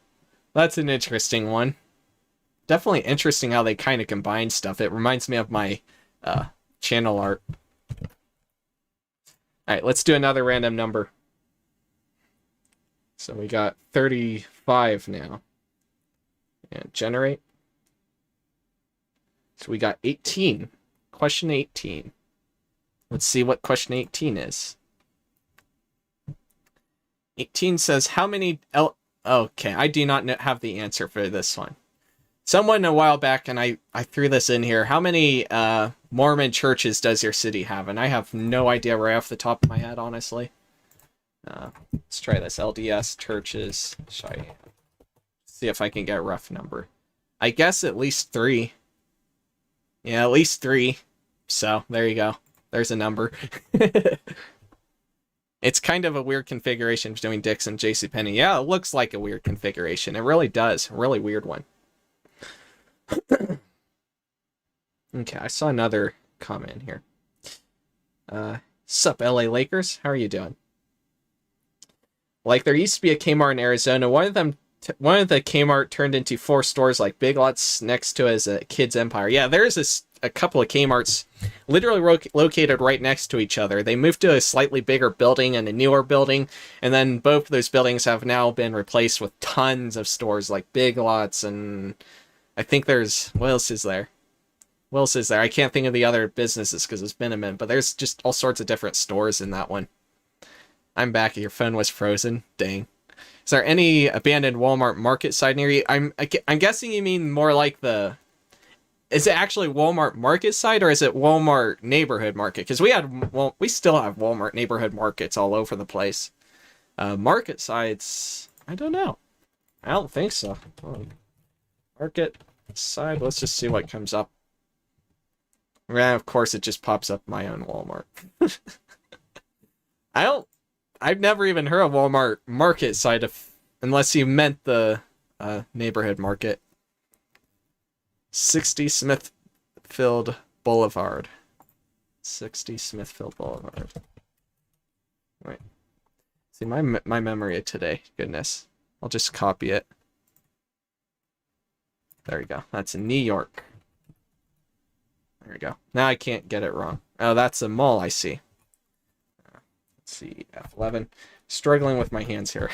That's an interesting one. Definitely interesting how they kind of combine stuff. It reminds me of my channel art. Alright, let's do another random number. So we got 35 now. And generate. So we got 18. Question 18. Let's see what question 18 is. 18 says, how many... Okay, I do not have the answer for this one. Someone a while back, and I threw this in here, how many Mormon churches does your city have? And I have no idea right off the top of my head, honestly. Let's try this. LDS Churches, Cheyenne. See if I can get a rough number. I guess at least 3. Yeah, at least 3. So, there you go. There's a number. It's kind of a weird configuration between Dix and JCPenney. Yeah, it looks like a weird configuration. It really does. A really weird one. Okay, I saw another comment here. Sup, LA Lakers? How are you doing? Like, there used to be a Kmart in Arizona. One of the Kmart turned into 4 stores like Big Lots next to it as a Kids Empire. Yeah, there's a couple of Kmarts literally located right next to each other. They moved to a slightly bigger building and a newer building, and then both of those buildings have now been replaced with tons of stores like Big Lots, and I think there's... What else is there? What else is there? I can't think of the other businesses because it's been a minute, but there's just all sorts of different stores in that one. I'm back. Your phone was frozen. Dang. Is there any abandoned Walmart Marketside near you? I'm guessing you mean more like the... Is it actually Walmart Marketside or is it Walmart Neighborhood Market? Because we still have Walmart Neighborhood Markets all over the place. Marketsides, I don't know. I don't think so. Marketside, let's just see what comes up. Yeah, of course it just pops up my own Walmart. I've never even heard of Walmart Marketside unless you meant the neighborhood market. 60 Smithfield Boulevard. 60 Smithfield Boulevard. Right. See, my memory of today. Goodness. I'll just copy it. There we go. That's in New York. There we go. Now I can't get it wrong. Oh, that's a mall, I see. Let's see. F11. Struggling with my hands here.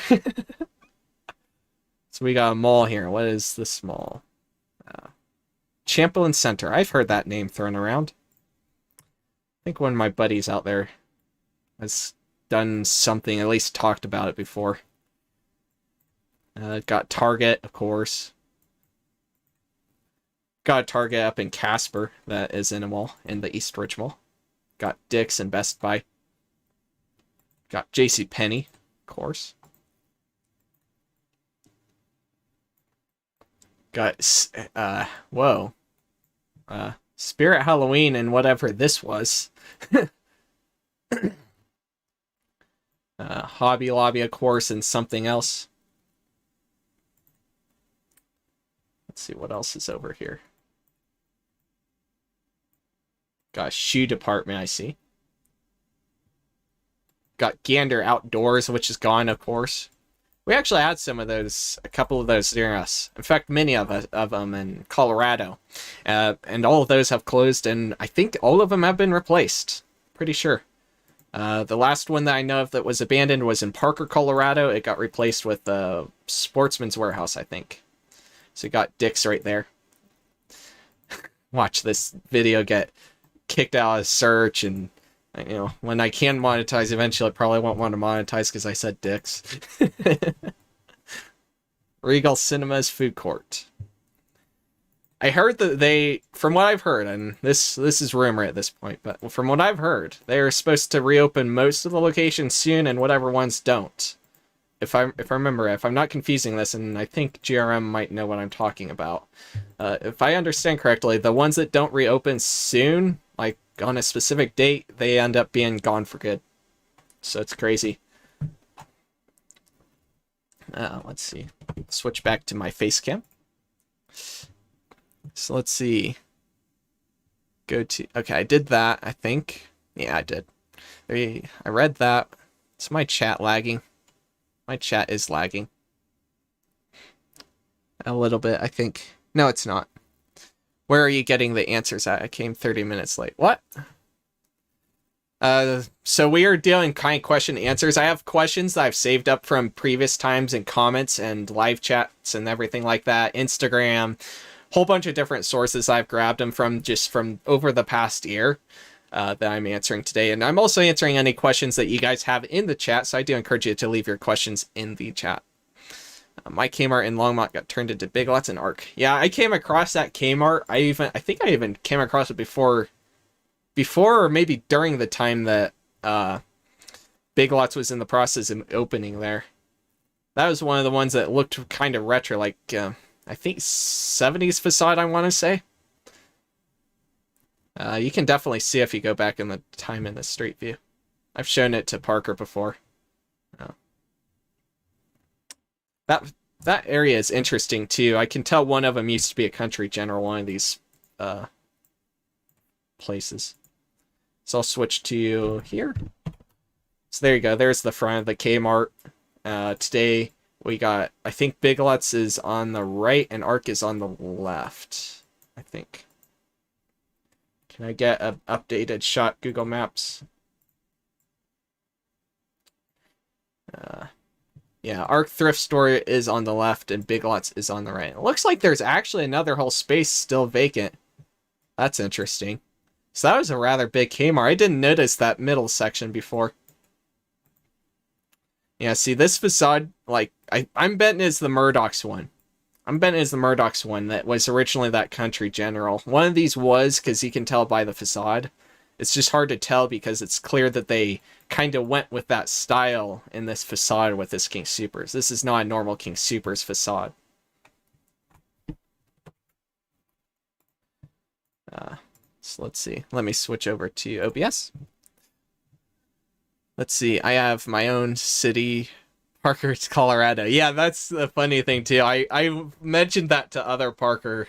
So we got a mall here. What is this mall? Champlain Center. I've heard that name thrown around. I think one of my buddies out there has done something, at least talked about it before. Got Target, of course. Got a Target up in Casper that is in a mall, in the East Ridge Mall. Got Dix and Best Buy. Got JCPenney, of course. Got, Spirit Halloween and whatever this was. Hobby Lobby, of course, and something else. Let's see what else is over here. Got a shoe department, I see. Got Gander Outdoors, which is gone, of course. We actually had some of those, a couple of those near us. In fact, many of them in Colorado. And all of those have closed, and I think all of them have been replaced. Pretty sure. The last one that I know of that was abandoned was in Parker, Colorado. It got replaced with Sportsman's Warehouse, I think. So you got Dix right there. Watch this video get kicked out of search, and you know, when I can monetize eventually, I probably won't want to monetize because I said Dix. Regal Cinemas Food Court. I heard that from what I've heard, and this is rumor at this point, but from what I've heard, they are supposed to reopen most of the locations soon, and whatever ones don't. If I remember, if I'm not confusing this, and I think GRM might know what I'm talking about. If I understand correctly, the ones that don't reopen soon, like on a specific date, they end up being gone for good. So it's crazy. Let's see. Switch back to my face cam. So let's see. Okay, I did that, I think. Yeah, I did. I read that. Is my chat lagging? My chat is lagging. A little bit, I think. No, it's not. Where are you getting the answers at? I came 30 minutes late. What? So we are doing kind of question and answers. I have questions that I've saved up from previous times and comments and live chats and everything like that. Instagram, whole bunch of different sources I've grabbed them from just from over the past year that I'm answering today. And I'm also answering any questions that you guys have in the chat. So I do encourage you to leave your questions in the chat. My Kmart in Longmont got turned into Big Lots and Arc. Yeah, I came across that Kmart. I think I even came across it before or maybe during the time that Big Lots was in the process of opening there. That was one of the ones that looked kind of retro, like I think 70s facade, I want to say. You can definitely see if you go back in the time in the street view. I've shown it to Parker before. That area is interesting too. I can tell one of them used to be a Country General, one of these places. So I'll switch to here. So there you go. There's the front of the Kmart. Today we got, I think Big Lots is on the right and Arc is on the left, I think. Can I get an updated shot, Google Maps? Yeah, Arc Thrift Store is on the left and Big Lots is on the right. It looks like there's actually another whole space still vacant. That's interesting. So that was a rather big Kmart. I didn't notice that middle section before. Yeah, see, this facade, like, I'm betting is the Murdoch's one. I'm betting it's the Murdoch's one that was originally that Country General. One of these was, because you can tell by the facade. It's just hard to tell because it's clear that they kind of went with that style in this facade with this King Soopers. This is not a normal King Soopers facade. So let's see. Let me switch over to OBS. Let's see. I have my own city, Parker, Colorado. Yeah, that's the funny thing too. I mentioned that to other Parkers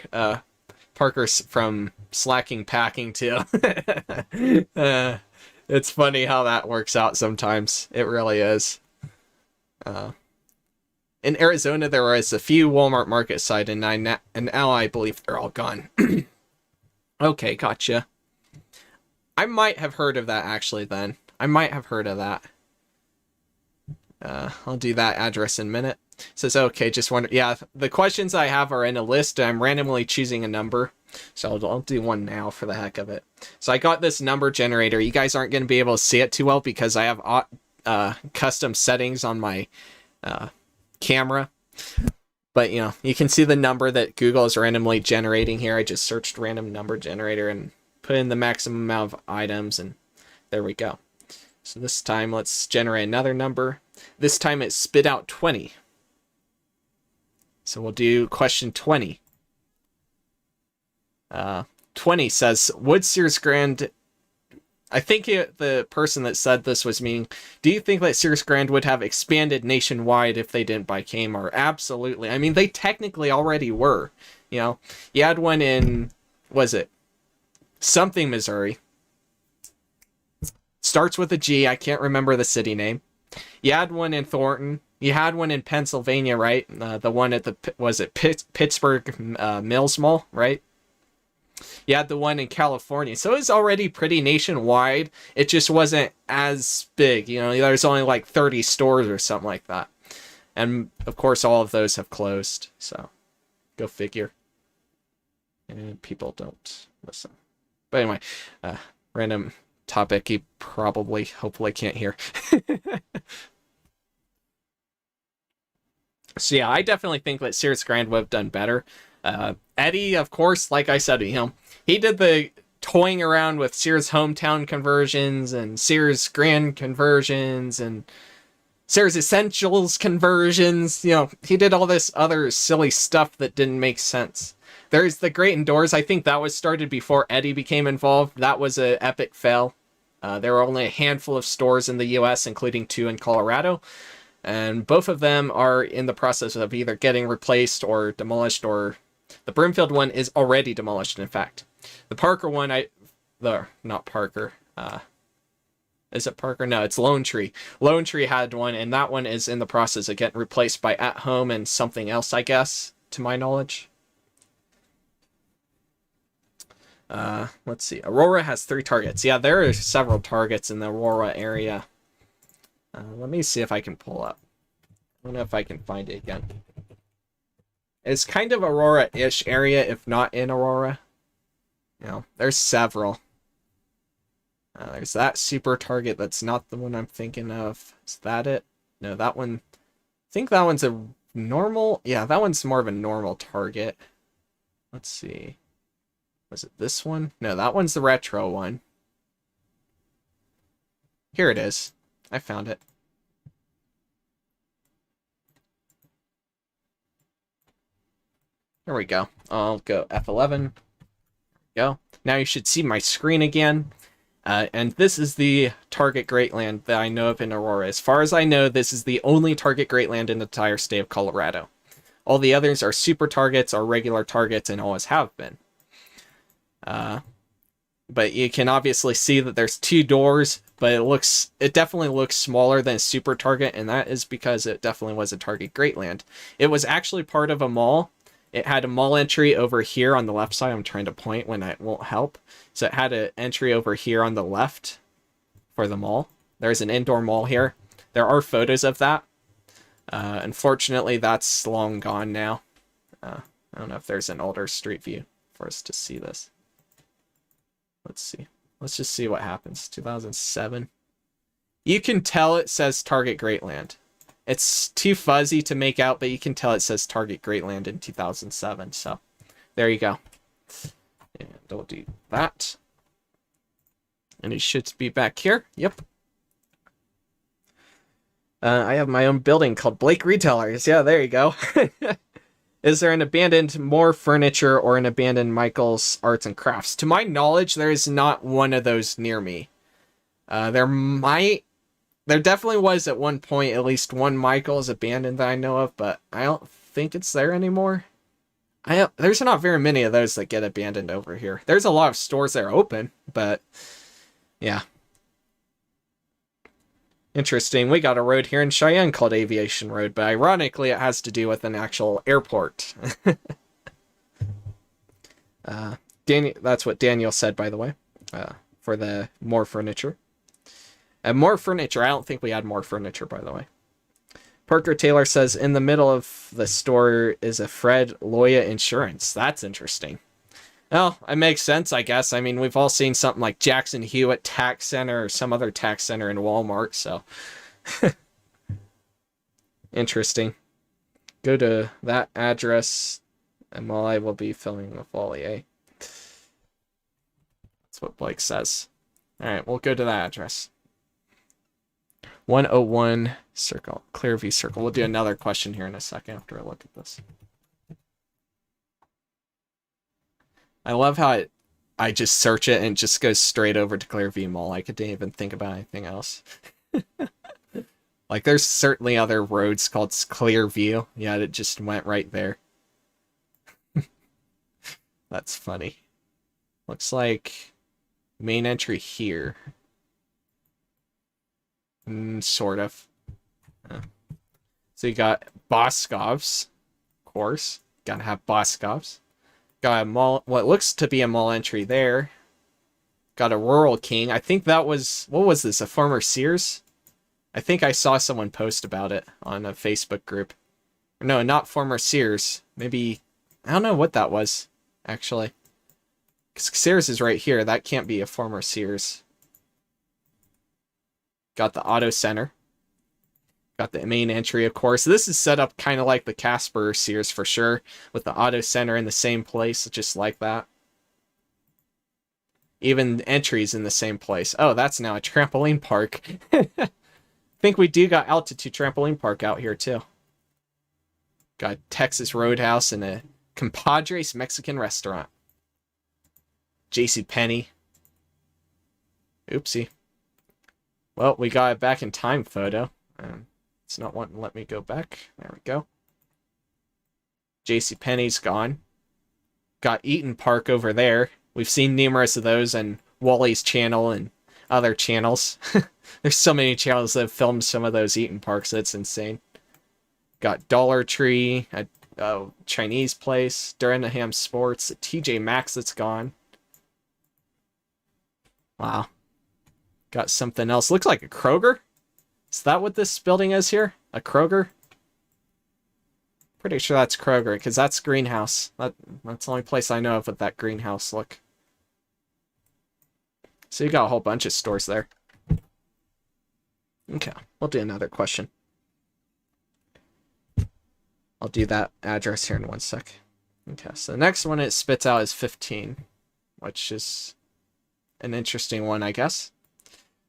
from Slacking Packing too. It's funny how that works out sometimes. It really is. In Arizona, there was a few Walmart Marketsides, and now I believe they're all gone. Okay, gotcha. I might have heard of that actually then. I might have heard of that. I'll do that address in a minute. It says, okay, just wonder. Yeah, the questions I have are in a list. I'm randomly choosing a number. So I'll do one now for the heck of it. So I got this number generator. You guys aren't going to be able to see it too well because I have custom settings on my camera. But, you know, you can see the number that Google is randomly generating here. I just searched random number generator and put in the maximum amount of items, and there we go. So this time, let's generate another number. This time it spit out 20. So we'll do question 20. 20 says, would Sears Grand I think the person that said this was meaning, do you think that Sears Grand would have expanded nationwide if they didn't buy Kmart? Absolutely. I mean, they technically already were. You know, you had one in, was it something, Missouri? Starts with a G. I can't remember the city name. You had one in Thornton. You had one in Pennsylvania, right? The one at the, was it Pittsburgh Mills Mall, right? You had the one in California. So it was already pretty nationwide. It just wasn't as big. You know, there's only like 30 stores or something like that. And of course, all of those have closed. So go figure. And people don't listen. But anyway, random topic you probably, hopefully can't hear. So yeah, I definitely think that Sears Grand would have done better. Eddie, of course, like I said, you know, he did the toying around with Sears Hometown conversions and Sears Grand conversions and Sears Essentials conversions. You know, he did all this other silly stuff that didn't make sense. There's the Great Indoors. I think that was started before Eddie became involved. That was an epic fail. There were only a handful of stores in the U.S., including 2 in Colorado. And both of them are in the process of either getting replaced or demolished, or the Broomfield one is already demolished, in fact. The Parker one, not Parker. Is it Parker? No, it's Lone Tree. Lone Tree had one, and that one is in the process of getting replaced by At Home and something else, I guess, to my knowledge. Let's see. Aurora has 3 Targets. Yeah, there are several Targets in the Aurora area. Let me see if I can pull up. I don't know if I can find it again. It's kind of Aurora-ish area, if not in Aurora. You know, there's several. There's that Super Target. That's not the one I'm thinking of. Is that it? No, that one. I think that one's a normal. Yeah, that one's more of a normal Target. Let's see. Was it this one? No, that one's the retro one. Here it is. I found it. There we go. I'll go F11. Go. Now you should see my screen again. And this is the Target Greatland that I know of in Aurora. As far as I know, this is the only Target Greatland in the entire state of Colorado. All the others are Super Targets or regular Targets and always have been. But you can obviously see that there's 2 doors, but it definitely looks smaller than Super Target, and that is because it definitely was a Target Greatland. It was actually part of a mall. It had a mall entry over here on the left side. I'm trying to point when it won't help. So it had an entry over here on the left for the mall. There's an indoor mall here. There are photos of that. Unfortunately, that's long gone now. I don't know if there's an older street view for us to see this. Let's see. Let's just see what happens. 2007. You can tell it says Target Greatland. It's too fuzzy to make out, but you can tell it says Target Greatland in 2007. So, there you go. And I'll do that. And it should be back here. Yep. I have my own building called Blake Retailers. Yeah, there you go. Is there an abandoned Mor Furniture or an abandoned Michael's Arts and Crafts? To my knowledge, there is not one of those near me. There definitely was at one point at least one Michael's abandoned that I know of, but I don't think it's there anymore. There's not very many of those that get abandoned over here. There's a lot of stores that are open, but yeah. Interesting. We got a road here in Cheyenne called Aviation Road, but ironically it has to do with an actual airport. That's what Daniel said, by the way, for the Mor Furniture. And Mor Furniture, I don't think we had Mor Furniture, by the way. Parker Taylor says, in the middle of the store is a Fred Loya Insurance. That's interesting. Well, it makes sense, I guess. I mean, we've all seen something like Jackson Hewitt Tax Center or some other tax center in Walmart, so. Interesting. Go to that address, and while I will be filling the Follier. That's what Blake says. Alright, we'll go to that address. 101 Circle, Clearview Circle. We'll do another question here in a second after I look at this. I love how I just search it and it just goes straight over to Clearview Mall. I didn't even think about anything else. Like, there's certainly other roads called Clearview. Yeah, it just went right there. That's funny. Looks like main entry here. Sort of. So you got Boscovs, of course. Gotta have Boscovs. Got a mall, what looks to be a mall entry there. Got a Rural King. I think that was, what was this, a former Sears? I think I saw someone post about it on a Facebook group. No, not former Sears. Maybe, I don't know what that was, actually. Sears is right here. That can't be a former Sears. Got the Auto Center. Got the main entry, of course. This is set up kind of like the Casper Sears for sure, with the Auto Center in the same place, just like that. Even entries in the same place. Oh, that's now a trampoline park. I think we do got Altitude Trampoline Park out here, too. Got Texas Roadhouse and a Compadres Mexican restaurant. JCPenney. Oopsie. Well, we got a back in time photo. It's not wanting to let me go back. There we go. JCPenney's gone. Got Eaton Park over there. We've seen numerous of those on Wally's channel and other channels. There's so many channels that have filmed some of those Eaton Parks. That's insane. Got Dollar Tree, a Chinese place, Durham Sports, a TJ Maxx that's gone. Wow. Got something else. Looks like a Kroger. Is that what this building is here? A Kroger? Pretty sure that's Kroger, because that's greenhouse. That's the only place I know of with that greenhouse look. So you got a whole bunch of stores there. Okay, we'll do another question. I'll do that address here in 1 sec. Okay, so the next one it spits out is 15, which is an interesting one, I guess.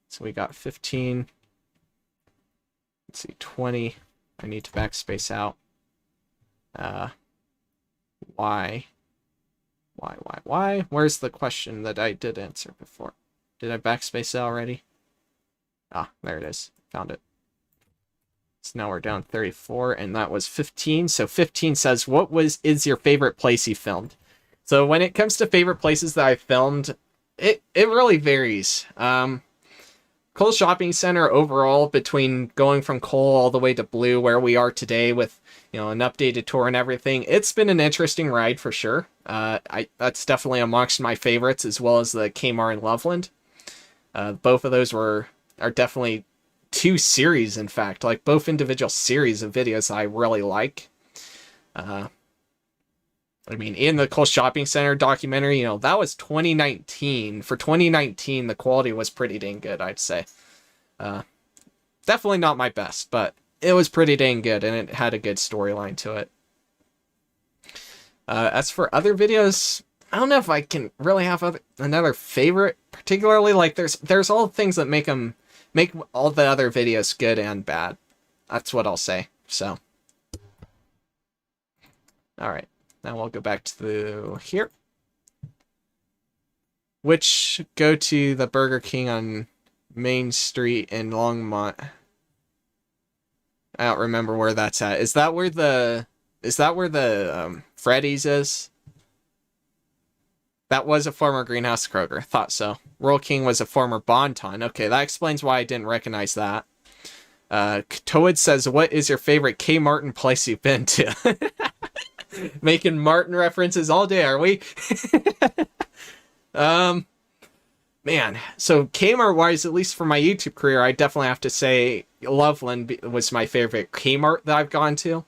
So we got 15. Let's see, 20. I need to backspace out. Why? Where's the question that I did answer before? Did I backspace it already? Ah, there it is. Found it. So now we're down 34, and that was 15. So 15 says, what is your favorite place you filmed? So when it comes to favorite places that I filmed, it really varies. Cole Shopping Center overall, between going from Cole all the way to Blue, where we are today with, you know, an updated tour and everything, it's been an interesting ride for sure. That's definitely amongst my favorites, as well as the Kmart in Loveland. Both of those are definitely two series, in fact, like both individual series of videos I really like. I mean, in the Cole Shopping Center documentary, you know, that was 2019. For 2019, the quality was pretty dang good, I'd say. Definitely not my best, but it was pretty dang good, and it had a good storyline to it. As for other videos, I don't know if I can really have another favorite, particularly. Like, there's all things that make all the other videos good and bad. That's what I'll say. So, all right. Now we'll go back to here. Which go to the Burger King on Main Street in Longmont. I don't remember where that's at. Is that where the Freddy's is? That was a former Greenhouse Kroger. Thought so. Rural King was a former Bonton. Okay, that explains why I didn't recognize that. Towhid says, what is your favorite Kmartin place you've been to? Making Martin references all day, are we? Man, so Kmart wise, at least for my YouTube career, I definitely have to say Loveland was my favorite Kmart that I've gone to,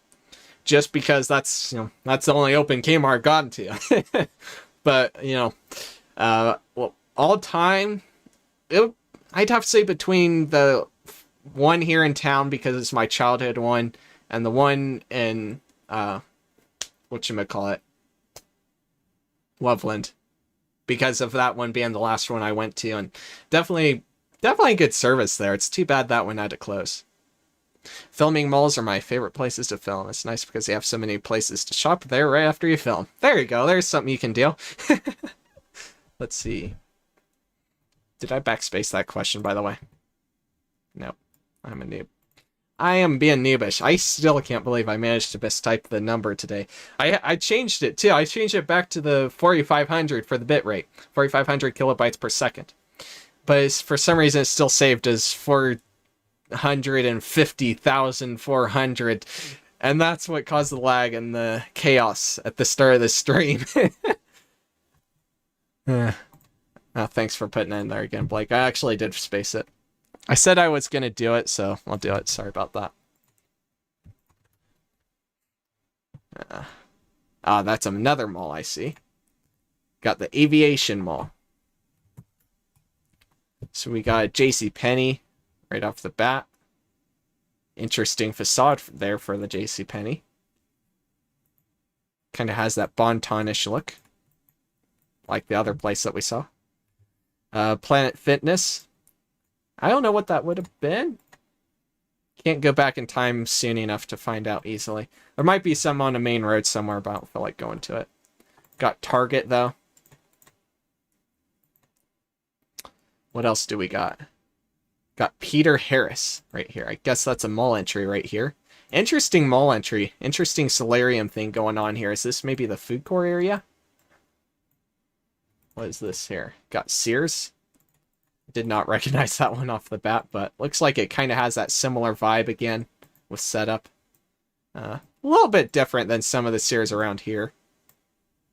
just because that's the only open Kmart I've gotten to. But well, all time, I'd have to say between the one here in town, because it's my childhood one, and the one in whatchamacallit, Loveland, because of that one being the last one I went to, and definitely good service there. It's too bad that one had to close. Filming malls are my favorite places to film. It's nice because you have so many places to shop there right after you film. There you go. There's something you can do. Let's see. Did I backspace that question, by the way? Nope. I'm a noob. I am being noobish. I still can't believe I managed to mistype the number today. I changed it, too. I changed it back to the 4,500 for the bitrate. 4,500 kilobytes per second. But for some reason, it's still saved as 450,400. And that's what caused the lag and the chaos at the start of the stream. Oh, thanks for putting it in there again, Blake. I actually did space it. I said I was going to do it, so I'll do it. Sorry about that. That's another mall I see. Got the Aviation Mall. So we got a JCPenney right off the bat. Interesting facade there for the JCPenney. Kind of has that Bon-Ton-ish look. Like the other place that we saw. Planet Fitness. I don't know what that would have been. Can't go back in time soon enough to find out easily. There might be some on a main road somewhere, but I don't feel like going to it. Got Target, though. What else do we got? Got Peter Harris right here. I guess that's a mall entry right here. Interesting mall entry. Interesting solarium thing going on here. Is this maybe the food court area? What is this here? Got Sears. Did not recognize that one off the bat, but looks like it kind of has that similar vibe again with setup. A little bit different than some of the Sears around here.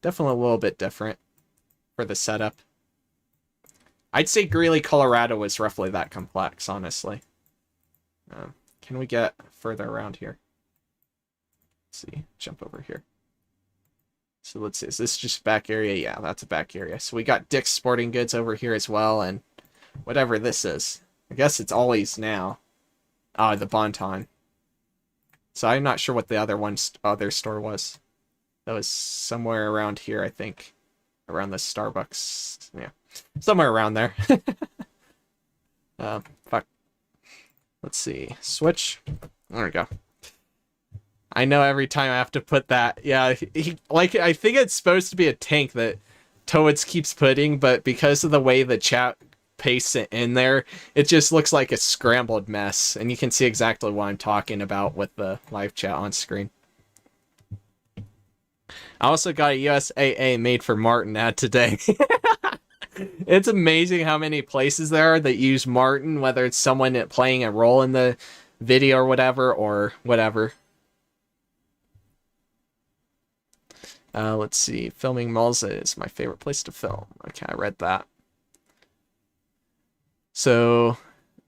Definitely a little bit different for the setup. I'd say Greeley, Colorado is roughly that complex, honestly. Can we get further around here? Let's see. Jump over here. So let's see. Is this just back area? Yeah, that's a back area. So we got Dick's Sporting Goods over here as well, and whatever this is. I guess it's Ollie's now. Oh, the Bon-Ton. So I'm not sure what the other store was. That was somewhere around here, I think. Around the Starbucks. Yeah. Somewhere around there. Fuck. Let's see. Switch. There we go. I know every time I have to put that. Yeah, I think it's supposed to be a tank that Towhid keeps putting, but because of the way the chat pastes it in there, it just looks like a scrambled mess. And you can see exactly what I'm talking about with the live chat on screen. I also got a USAA made for Martin ad today. It's amazing how many places there are that use Martin, whether it's someone playing a role in the video or whatever. Let's see. Filming malls is my favorite place to film. Okay, I read that. So,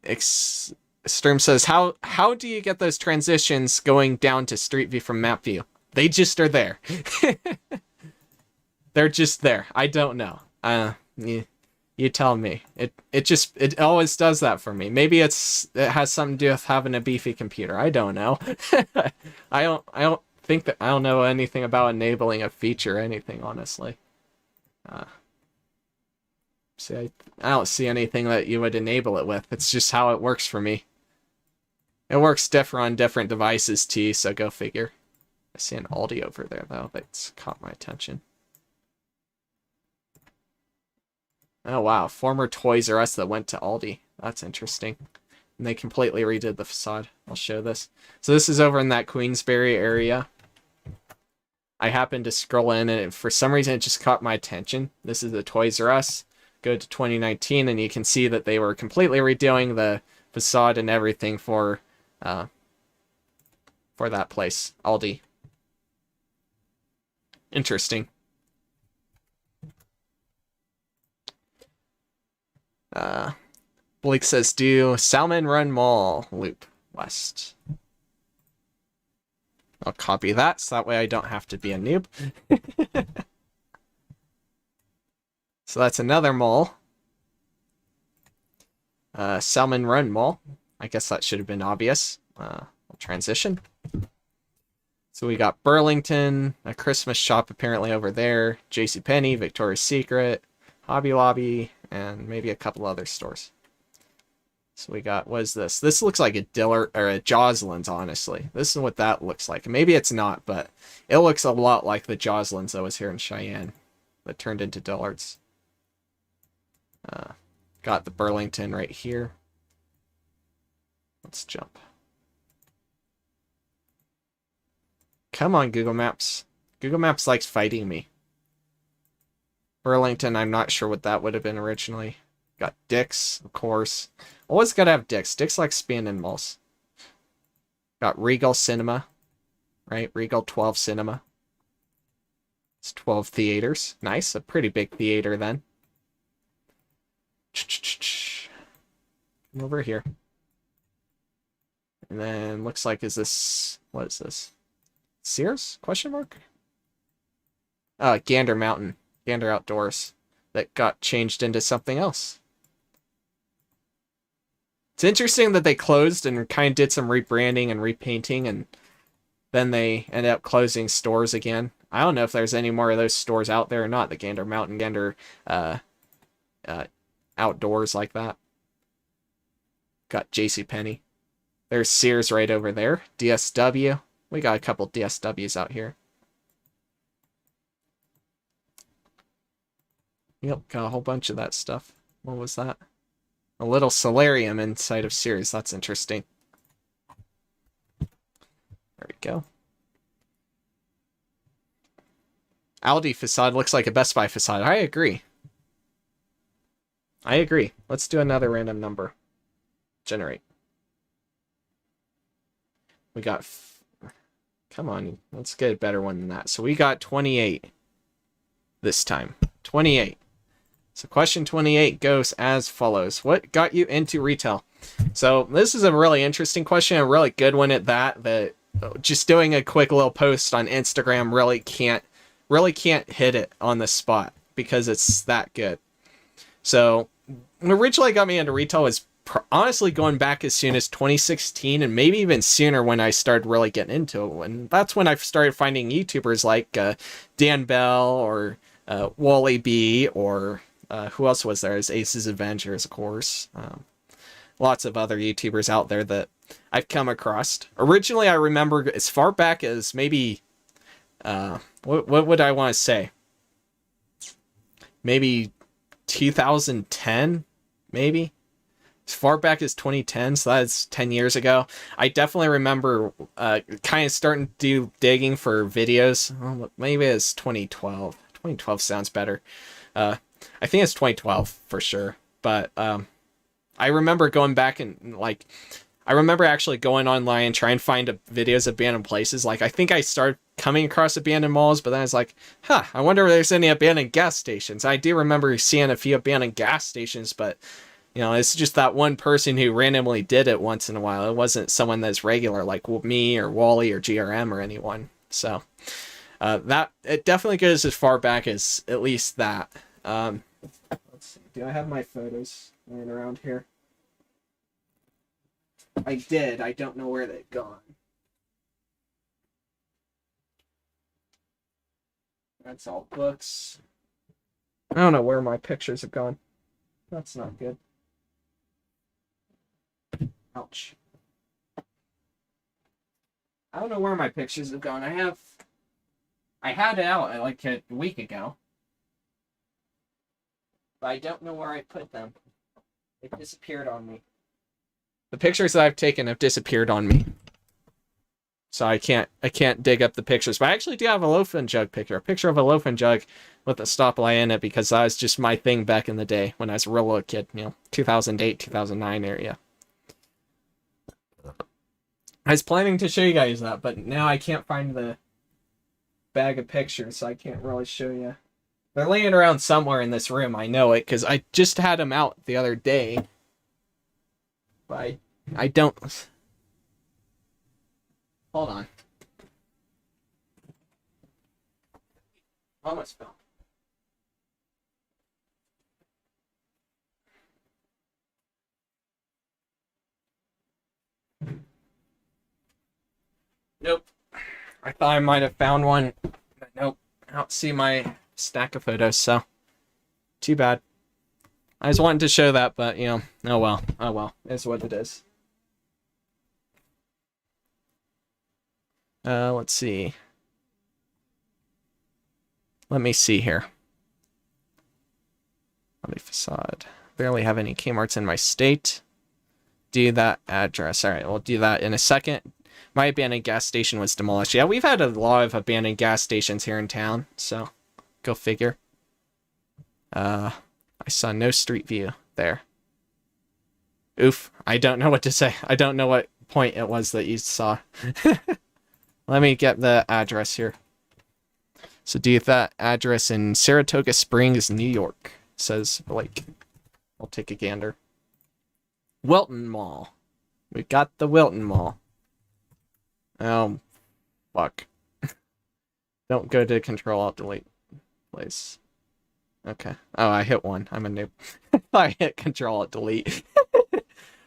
Xtreme says, how do you get those transitions going down to Street View from map view? They just are there. They're just there. I don't know. You tell me. It always does that for me. Maybe it has something to do with having a beefy computer. I don't know. I don't think that I don't know anything about enabling a feature or anything, honestly. See, I don't see anything that you would enable it with. It's just how it works for me. It works different on different devices, too, so go figure. I see an Aldi over there, though, that's caught my attention. Oh, wow. Former Toys R Us that went to Aldi. That's interesting. And they completely redid the facade. I'll show this. So this is over in that Queensbury area. I happened to scroll in, and for some reason it just caught my attention. This is the Toys R Us. Go to 2019, and you can see that they were completely redoing the facade and everything for that place, Aldi. Interesting. Blake says, do Salmon Run Mall loop west. I'll copy that, so that way I don't have to be a noob. So that's another mall. Salmon Run Mall. I guess that should have been obvious. I'll transition. So we got Burlington, a Christmas shop apparently over there, JCPenney, Victoria's Secret, Hobby Lobby, and maybe a couple other stores. So we got, what is this? This looks like a Dillard, or a Joslin's, honestly. This is what that looks like. Maybe it's not, but it looks a lot like the Joslin's that was here in Cheyenne that turned into Dillard's. Got the Burlington right here. Let's jump. Come on, Google Maps. Google Maps likes fighting me. Burlington, I'm not sure what that would have been originally. Got Dix, of course. Always gotta have Dix. Dix likes being in malls. Got Regal Cinema, right? Regal 12 Cinema. It's 12 theaters. Nice, a pretty big theater then. Come over here. And then looks like, is this, what is this? Sears? Question mark? Gander Mountain. Gander Outdoors. That got changed into something else. It's interesting that they closed and kind of did some rebranding and repainting, and then they ended up closing stores again. I don't know if there's any more of those stores out there or not. The Gander Mountain, Gander Outdoors like that. Got JCPenney. There's Sears right over there. DSW. We got a couple DSWs out here. Yep, got a whole bunch of that stuff. What was that? A little solarium inside of Sears. That's interesting. There we go. Aldi facade looks like a Best Buy facade. I agree. I agree. Let's do another random number. Generate. We got... Come on, let's get a better one than that. So we got 28 this time. 28. So question 28 goes as follows. What got you into retail? So this is a really interesting question, a really good one at that, that just doing a quick little post on Instagram really can't hit it on the spot because it's that good. So what originally got me into retail was honestly going back as soon as 2016 and maybe even sooner when I started really getting into it. And that's when I started finding YouTubers like Dan Bell or Wally B or who else was there? There's Ace's Adventures, of course. Lots of other YouTubers out there that I've come across. Originally, I remember as far back as maybe, what would I want to say? Maybe 2010, maybe? As far back as 2010, so that's 10 years ago. I definitely remember kind of starting to do digging for videos. Oh, maybe it's 2012. 2012 sounds better. I think it's 2012 for sure. But I remember going back and I remember actually going online and trying to find videos of abandoned places. Like, I think I started coming across abandoned malls, but then I was like, I wonder if there's any abandoned gas stations. I do remember seeing a few abandoned gas stations, but you know, it's just that one person who randomly did it once in a while. It wasn't someone that's regular like me or Wally or GRM or anyone. So that it definitely goes as far back as at least that. Let's see. Do I have my photos laying around here? I did. I don't know where they've gone. That's all books. I don't know where my pictures have gone. That's not good. Ouch. I don't know where my pictures have gone. I had it out like a week ago. But I don't know where I put them. They disappeared on me. The pictures that I've taken have disappeared on me. So I can't dig up the pictures. But I actually do have a loaf and jug picture. A picture of a loaf and jug with a stoplight in it because that was just my thing back in the day when I was a real little kid, 2008, 2009 area. I was planning to show you guys that, but now I can't find the bag of pictures, so I can't really show you. They're laying around somewhere in this room, I know it, because I just had them out the other day. But I don't... Hold on. Almost fell. Nope. I thought I might have found one, but nope. I don't see my stack of photos, so too bad. I just wanted to show that, but oh well. Oh well. It's what it is. Let's see. Let me see here. Aldi facade. barely have any Kmarts in my state. Do that address. All right, we'll do that in a second. My abandoned gas station was demolished. Yeah, we've had a lot of abandoned gas stations here in town, so go figure. I saw no street view there. Oof, I don't know what to say. I don't know what point it was that you saw. Let me get the address here. So do that address in Saratoga Springs, New York, says Blake. I'll take a gander. Wilton Mall. We got the Wilton Mall. Oh, fuck. Don't go to Control-Alt-Delete, please. Okay. Oh, I hit one. I'm a noob. I hit Control-Alt-Delete.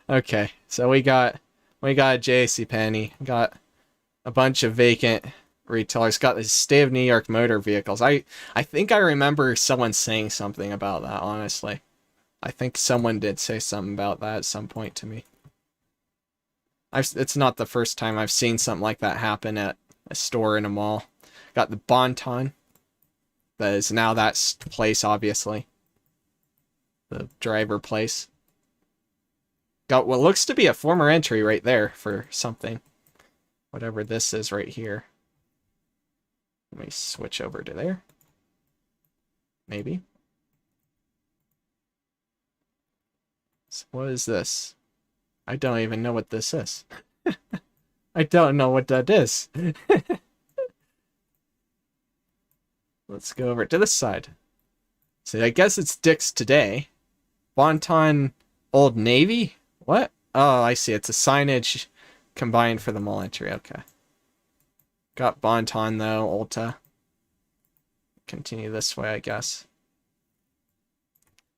Okay, so we got a JCPenney. Got a bunch of vacant retailers. Got the State of New York motor vehicles. I think I remember someone saying something about that, honestly. I think someone did say something about that at some point to me. It's not the first time I've seen something like that happen at a store in a mall. Got the Bonton. That is now that place, obviously. The driver place. Got what looks to be a former entry right there for something. Whatever this is right here. Let me switch over to there. Maybe. So what is this? I don't even know what this is. I don't know what that is. Let's go over to this side. So I guess it's Dick's today. Bonton Old Navy? What? Oh, I see. It's a signage combined for the mall entry. Okay. Got Bonton though, Ulta. Continue this way, I guess.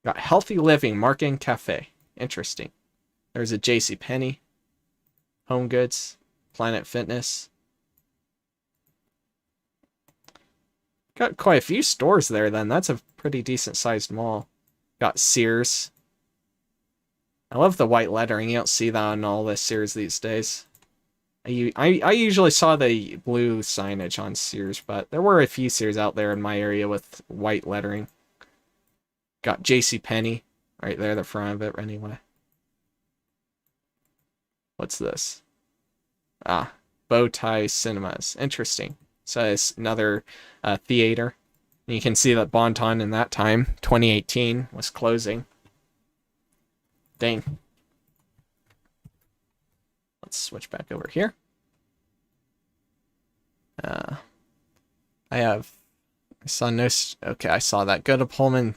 Got Healthy Living Market Cafe. Interesting. There's a JCPenney. Home Goods. Planet Fitness. Got quite a few stores there then. That's a pretty decent sized mall. Got Sears. I love the white lettering. You don't see that on all the Sears these days. I usually saw the blue signage on Sears, but there were a few Sears out there in my area with white lettering. Got JCPenney right there, the front of it anyway. What's this? Ah, Bowtie Cinemas. Interesting. So it's another theater. And you can see that Bonton in that time, 2018, was closing. Dang. Let's switch back over here. I saw no... Okay, I saw that. Go to Pullman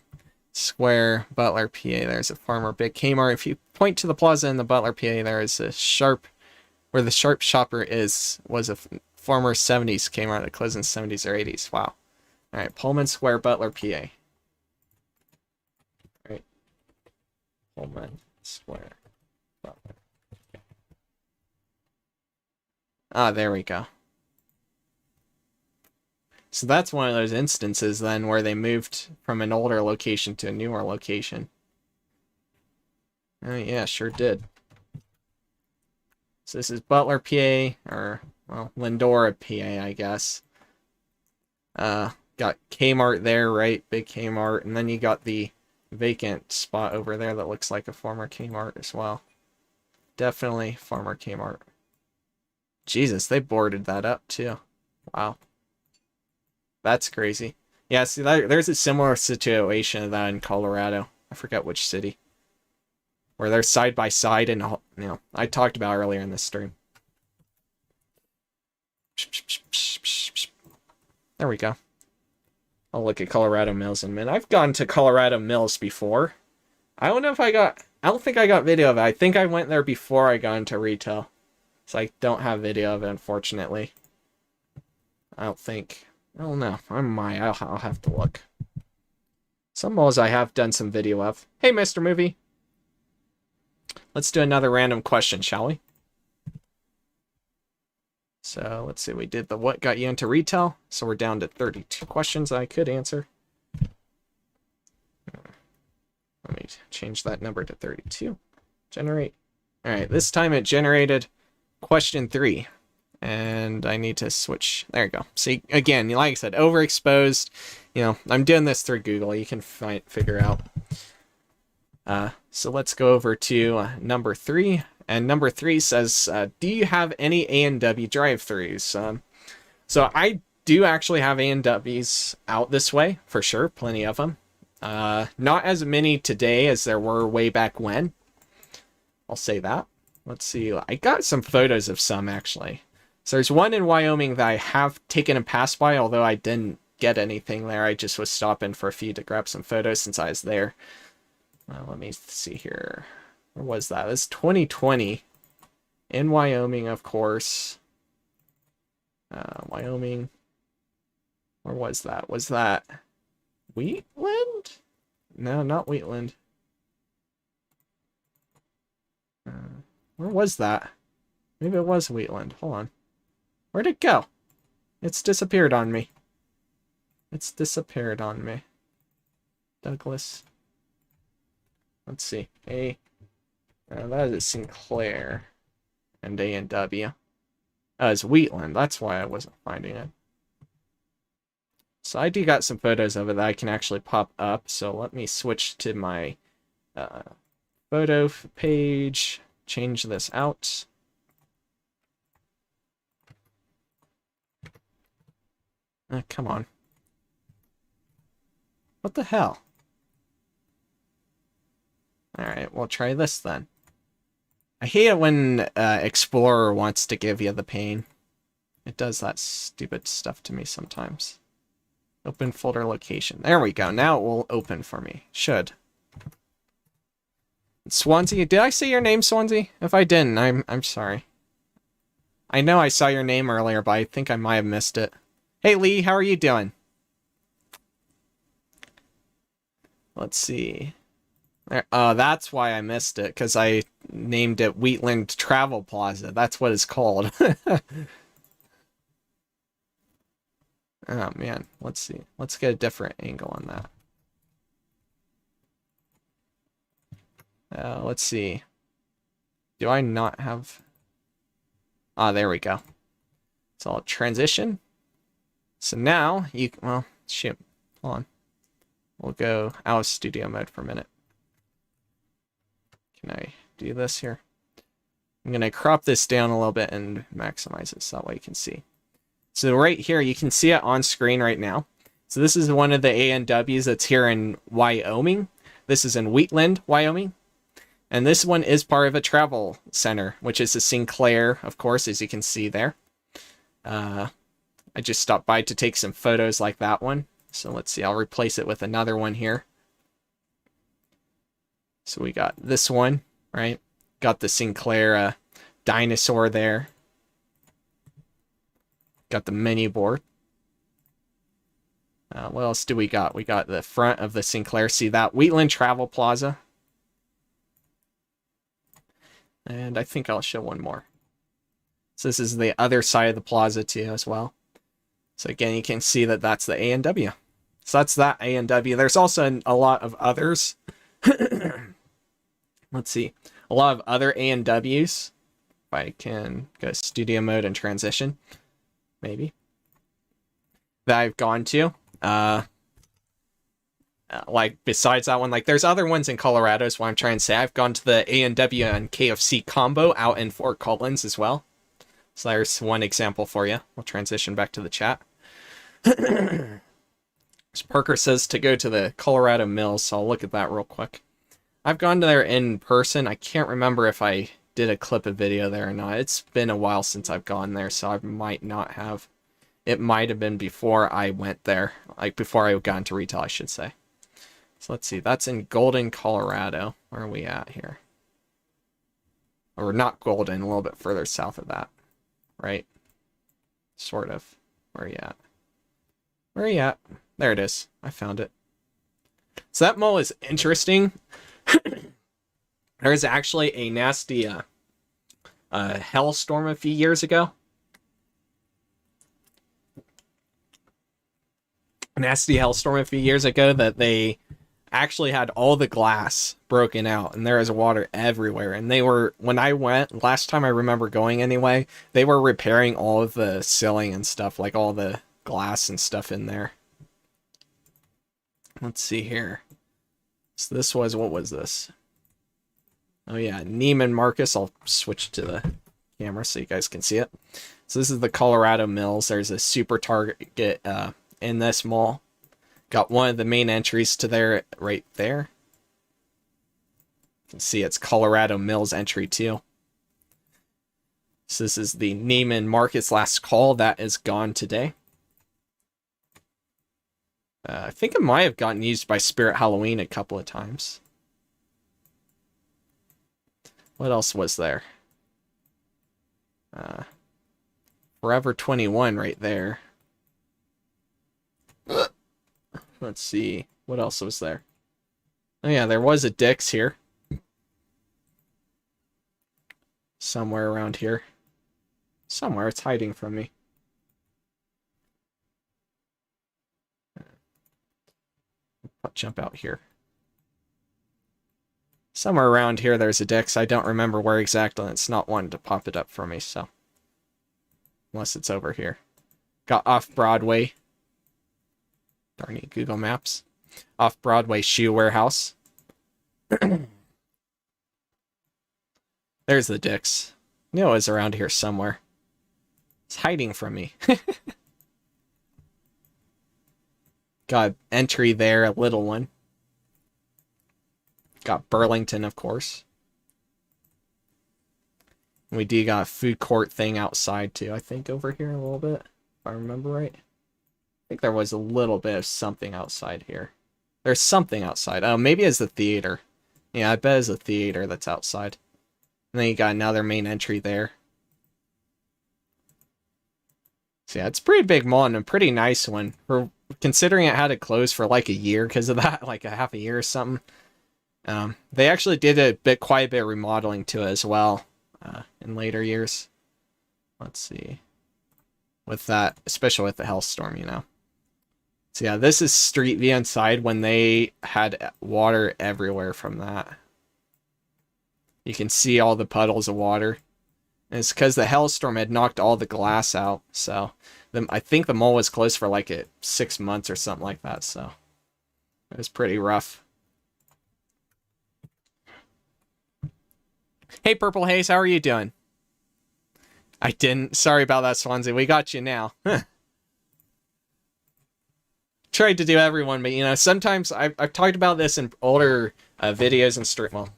Square, Butler, PA. There's a Farmer Big Kmart. If you point to the plaza in the Butler, PA, there is a Sharp... Where the Sharp Shopper was a former 70s Kmart that closed in the 70s or 80s. Wow. Alright, Pullman Square, Butler, PA. Alright. Pullman Square, Butler. Ah, there we go. So that's one of those instances then where they moved from an older location to a newer location. Oh yeah, sure did. So this is Butler, PA, or, well, Lindora, PA, I guess. Got Kmart there, right? Big Kmart. And then you got the vacant spot over there that looks like a former Kmart as well. Definitely former Kmart. Jesus, they boarded that up too. Wow. That's crazy. Yeah, see, there's a similar situation to that in Colorado. I forget which city. Where they're side by side and, you know, I talked about earlier in this stream. There we go. I'll look at Colorado Mills in a minute. I've gone to Colorado Mills before. I don't know if I don't think I got video of it. I think I went there before I got into retail. So I don't have video of it, unfortunately. I don't know. I'll have to look. Some malls I have done some video of. Hey, Mr. Movie. Let's do another random question, shall we? So, let's see. We did the what got you into retail. So we're down to 32 questions I could answer. Let me change that number to 32. Generate. Alright, this time it generated question 3. And I need to switch. There you go. See, again, like I said, overexposed. You know, I'm doing this through Google. You can figure out. So let's go over to number 3. And number 3 says, do you have any A&W Drive Thrus? So I do actually have A&Ws out this way, for sure. Plenty of them. Not as many today as there were way back when. I'll say that. Let's see. I got some photos of some, actually. So there's one in Wyoming that I have taken and passed by, although I didn't get anything there. I just was stopping for a few to grab some photos since I was there. Let me see here. Where was that? This is 2020. In Wyoming, of course. Wyoming. Where was that? Was that Wheatland? No, not Wheatland. Where was that? Maybe it was Wheatland. Hold on. Where'd it go? It's disappeared on me. It's disappeared on me. Douglas. Let's see. That is Sinclair. And A&W. It's Wheatland. That's why I wasn't finding it. So I do got some photos of it that I can actually pop up. So let me switch to my photo page. Change this out. Come on. What the hell? Alright, we'll try this then. I hate it when Explorer wants to give you the pain. It does that stupid stuff to me sometimes. Open folder location. There we go. Now it will open for me. Should. Swansea. Did I say your name, Swansea? If I didn't, I'm sorry. I know I saw your name earlier, but I think I might have missed it. Hey Lee, how are you doing? Let's see. That's why I missed it, because I named it Wheatland Travel Plaza. That's what it's called. Oh man, let's see. Let's get a different angle on that. Let's see. Do I not have... there we go. So I'll transition. So now, well, shoot. Hold on. We'll go out of studio mode for a minute. Can I do this here? I'm going to crop this down a little bit and maximize it so that way you can see. So right here, you can see it on screen right now. So this is one of the A&Ws that's here in Wyoming. This is in Wheatland, Wyoming. And this one is part of a travel center, which is a Sinclair, of course, as you can see there. I just stopped by to take some photos like that one. So let's see, I'll replace it with another one here. So we got this one, right? Got the Sinclair dinosaur there. Got the menu board. What else do we got? We got the front of the Sinclair. See that? Wheatland Travel Plaza. And I think I'll show one more. So this is the other side of the plaza too as well. So again, you can see that that's the A&W. So that's that A&W. There's also a lot of others. Let's see. A lot of other A&Ws. If I can go studio mode and transition. Maybe. That I've gone to. Like, besides that one, like, there's other ones in Colorado, is what I'm trying to say. I've gone to the A&W and KFC combo out in Fort Collins as well. So there's one example for you. We'll transition back to the chat. Parker says to go to the Colorado Mills, so I'll look at that real quick. I've gone there in person. I can't remember if I did a clip of video there or not. It's been a while since I've gone there, so I might not have. It might have been before I went there. Like, before I got into retail, I should say. So let's see. That's in Golden, Colorado. Where are we at here? Or not Golden, a little bit further south of that. Right? Sort of. Where are you at? Where are you at? There it is. I found it. So that mall is interesting. There's actually a nasty hailstorm a few years ago. Nasty hailstorm a few years ago that they actually had all the glass broken out and there was water everywhere. And they were, when I went, last time I remember going anyway, they were repairing all of the ceiling and stuff, like all the glass and stuff in there. Let's see here. So this was, what was this? Oh yeah, Neiman Marcus. I'll switch to the camera so you guys can see it. So this is the Colorado Mills. There's a Super Target in this mall. Got one of the main entries to there right there. You can see it's Colorado Mills entry too. So this is the Neiman Marcus last call. That is gone today. I think it might have gotten used by Spirit Halloween a couple of times. What else was there? Forever 21 right there. Let's see. What else was there? Oh yeah, there was a Dix here. Somewhere around here. Somewhere, it's hiding from me. I'll jump out here. Somewhere around here there's a Dix. I don't remember where exactly. It's not wanting to pop it up for me, so. Unless it's over here. Got Off-Broadway. Darn you, Google Maps. Off-Broadway Shoe Warehouse. There's the Dix. I knew it was around here somewhere. It's hiding from me. Got entry there, a little one. Got Burlington, of course. We do got a food court thing outside, too, I think, over here a little bit. If I remember right. I think there was a little bit of something outside here. There's something outside. Oh, maybe it's the theater. Yeah, I bet it's a theater that's outside. And then you got another main entry there. So yeah, it's a pretty big mall and a pretty nice one. For considering it had to close for like a year because of that, like a half a year or something. They actually did quite a bit of remodeling to it as well in later years. Let's see. With that, especially with the Hellstorm, you know. So yeah, this is street view inside when they had water everywhere from that. You can see all the puddles of water. And it's because the Hellstorm had knocked all the glass out. So I think the mall was closed for like 6 months or something like that. So it was pretty rough. Hey, Purple Haze, how are you doing? I didn't. Sorry about that, Swansea. We got you now. Tried to do everyone, but, you know, sometimes I've talked about this in older videos and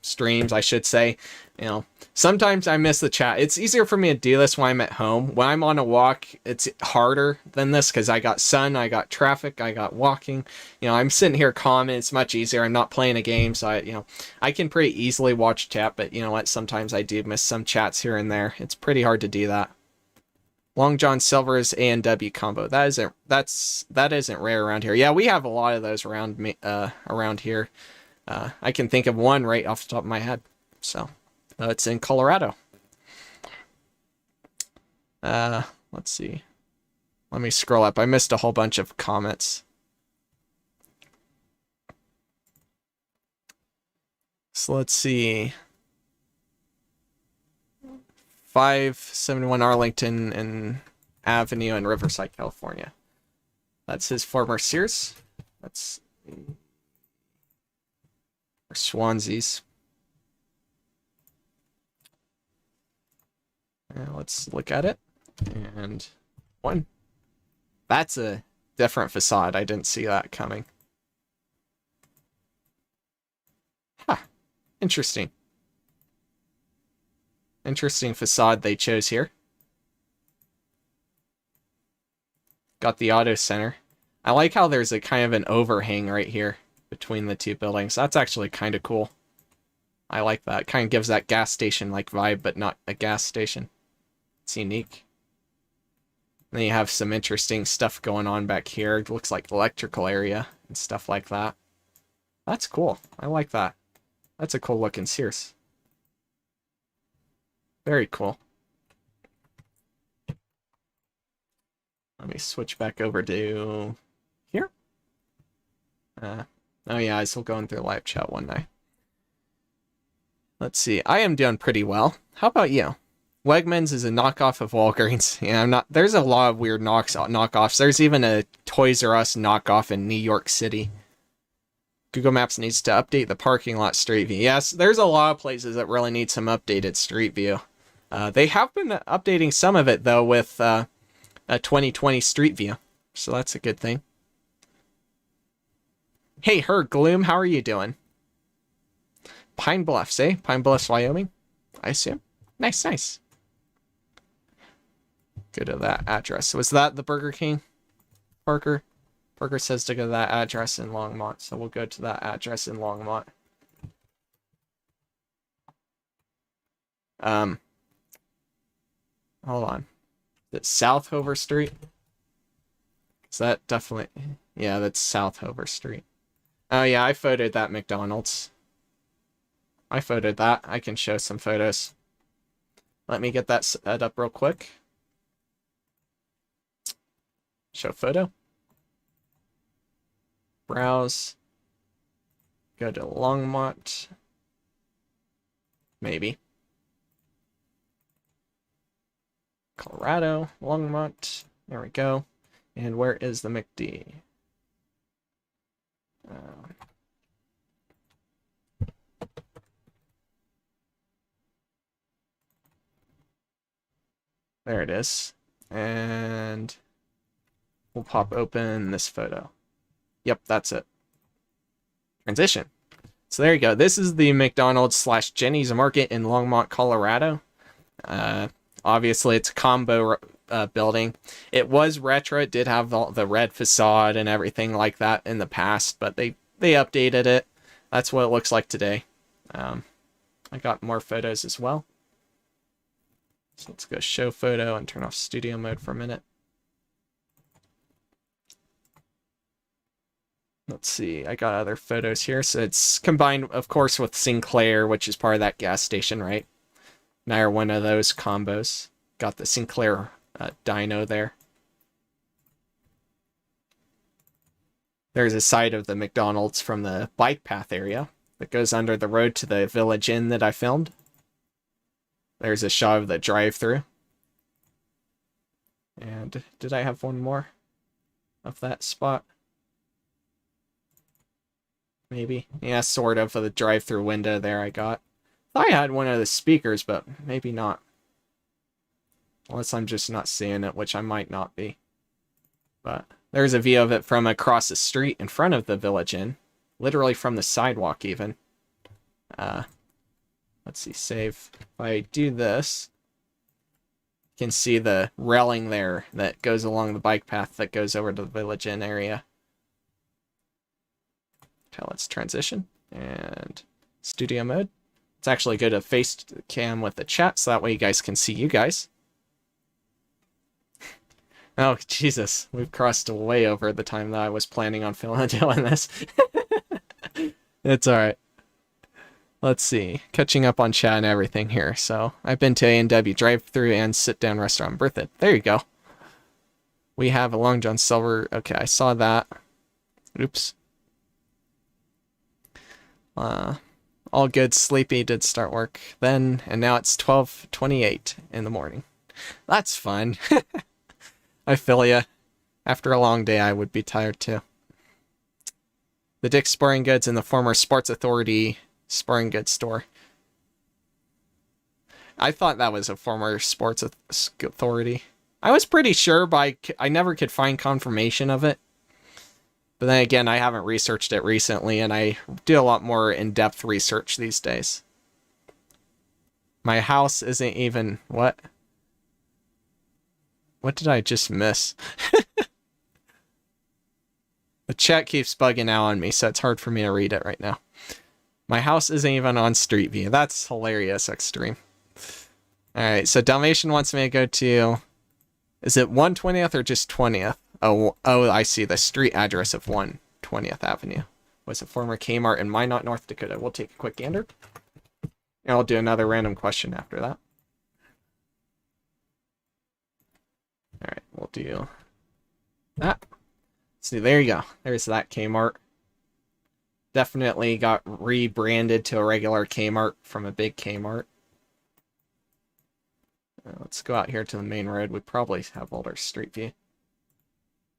streams, I should say. You know, sometimes I miss the chat. It's easier for me to do this when I'm at home. When I'm on a walk, it's harder than this because I got sun, I got traffic, I got walking. You know, I'm sitting here calm and it's much easier. I'm not playing a game, so I can pretty easily watch chat, but you know what? Sometimes I do miss some chats here and there. It's pretty hard to do that. Long John Silver's A&W combo. That isn't rare around here. Yeah, we have a lot of those around here. I can think of one right off the top of my head. So, it's in Colorado. Let's see. Let me scroll up. I missed a whole bunch of comments. So let's see. 571 Arlington and Avenue in Riverside, California. That's his former Sears. That's Swansea's. Let's look at it. And one. That's a different facade. I didn't see that coming. Huh. Interesting. Interesting facade they chose here. Got the auto center. I like how there's a kind of an overhang right here between the two buildings. That's actually kind of cool. I like that. Kind of gives that gas station-like vibe, but not a gas station. It's unique. And then you have some interesting stuff going on back here. It looks like electrical area and stuff like that. That's cool. I like that. That's a cool looking Sears. Very cool. Let me switch back over to here. Oh yeah, I was still going through live chat one night. Let's see. I am doing pretty well. How about you? Wegmans is a knockoff of Walgreens. Yeah, I'm not. There's a lot of weird knockoffs. There's even a Toys R Us knockoff in New York City. Google Maps needs to update the parking lot street view. Yes, there's a lot of places that really need some updated street view. They have been updating some of it, though, with a 2020 street view. So that's a good thing. Hey, Gloom, how are you doing? Pine Bluffs, eh? Pine Bluffs, Wyoming, I assume. Nice, nice. Go to that address. Was that the Burger King, Parker? Parker says to go to that address in Longmont, so we'll go to that address in Longmont. Hold on. Is it South Hover Street? Is that definitely... Yeah, that's South Hover Street. Oh yeah, I photoed that McDonald's. I photoed that. I can show some photos. Let me get that set up real quick. Show photo. Browse. Go to Longmont. Maybe. Colorado, Longmont. There we go. And where is the McD? There it is. And we'll pop open this photo. Yep, that's it. Transition. So there you go. This is the McDonald's / Jenny's Market in Longmont, Colorado. Obviously, it's a combo building. It was retro. It did have the red facade and everything like that in the past, but they updated it. That's what it looks like today. I got more photos as well. So let's go show photo and turn off studio mode for a minute. Let's see, I got other photos here. So it's combined, of course, with Sinclair, which is part of that gas station, right? Now one of those combos. Got the Sinclair dyno there. There's a side of the McDonald's from the bike path area that goes under the road to the Village Inn that I filmed. There's a shot of the drive-thru. And did I have one more of that spot? Maybe. Yeah, sort of the drive-thru window there I got. Thought I had one of the speakers, but maybe not. Unless I'm just not seeing it, which I might not be. But there's a view of it from across the street in front of the Village Inn. Literally from the sidewalk, even. Let's see, save. If I do this, you can see the railing there that goes along the bike path that goes over to the Village Inn area. Okay, let's transition. And studio mode. It's actually good to face cam with the chat, so that way you guys can see you guys. Oh, Jesus. We've crossed way over the time that I was planning on doing this. It's alright. Let's see. Catching up on chat and everything here. So, I've been to A&W Drive Thru and sit-down restaurant Berthoud. There you go. We have a Long John Silver. Okay, I saw that. Oops. All good. Sleepy. Did start work then. And now it's 12:28 in the morning. That's fun. I feel ya. After a long day, I would be tired too. The Dick's Sporting Goods in the former Sports Authority Sporting Goods store. I thought that was a former Sports Authority. I was pretty sure, but I never could find confirmation of it. But then again, I haven't researched it recently, and I do a lot more in-depth research these days. My house isn't even... What? What did I just miss? The chat keeps bugging out on me, so it's hard for me to read it right now. My house isn't even on Street View. That's hilarious, Xtreme. Alright, so Dalmation wants me to go to... Is it 120th or just 20th? Oh, I see. The street address of 120th Avenue was a former Kmart in Minot, North Dakota. We'll take a quick gander. And I'll do another random question after that. Alright, we'll do that. See, there you go. There's that Kmart. Definitely got rebranded to a regular Kmart from a big Kmart. Let's go out here to the main road. We probably have older street view.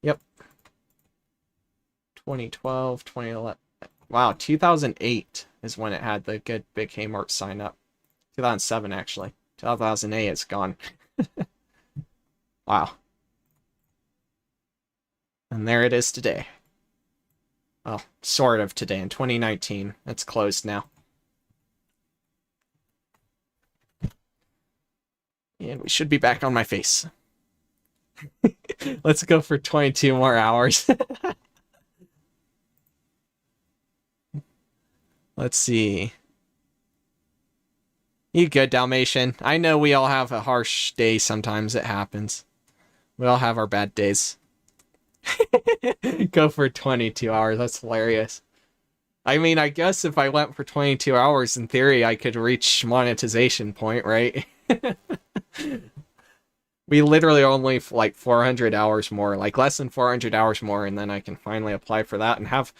Yep. 2012, 2011. Wow, 2008 is when it had the good big Kmart sign up. 2007, actually. 2008, it's gone. Wow. And there it is today. Well, sort of today in 2019. It's closed now. And we should be back on my face. Let's go for 22 more hours. Let's see. You good, Dalmatian? I know we all have a harsh day sometimes. It happens. We all have our bad days. Go for 22 hours. That's hilarious. I mean, I guess if I went for 22 hours, in theory, I could reach monetization point, right? We literally only like 400 hours more, like less than 400 hours more, and then I can finally apply for that and have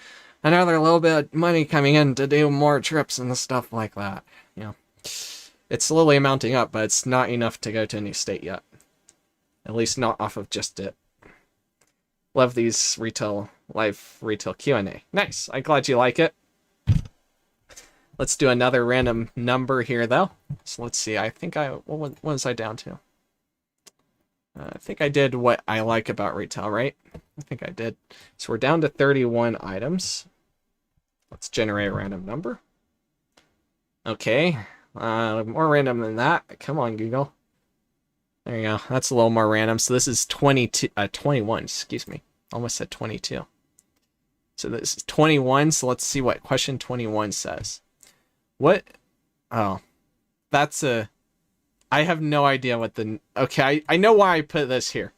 another little bit of money coming in to do more trips and stuff like that. You know, it's slowly mounting up, but it's not enough to go to a new state yet. At least not off of just it. Love these live retail Q&A. Nice. I'm glad you like it. Let's do another random number here, though. So let's see. I think what was I down to? I think I did what I like about retail, right? I think I did. So we're down to 31 items. Let's generate a random number. Okay. More random than that. Come on, Google. There you go. That's a little more random. So this is 21, excuse me. Almost said 22. So this is 21. So let's see what question 21 says. What? Oh, that's a... I have no idea what the... Okay, I know why I put this here.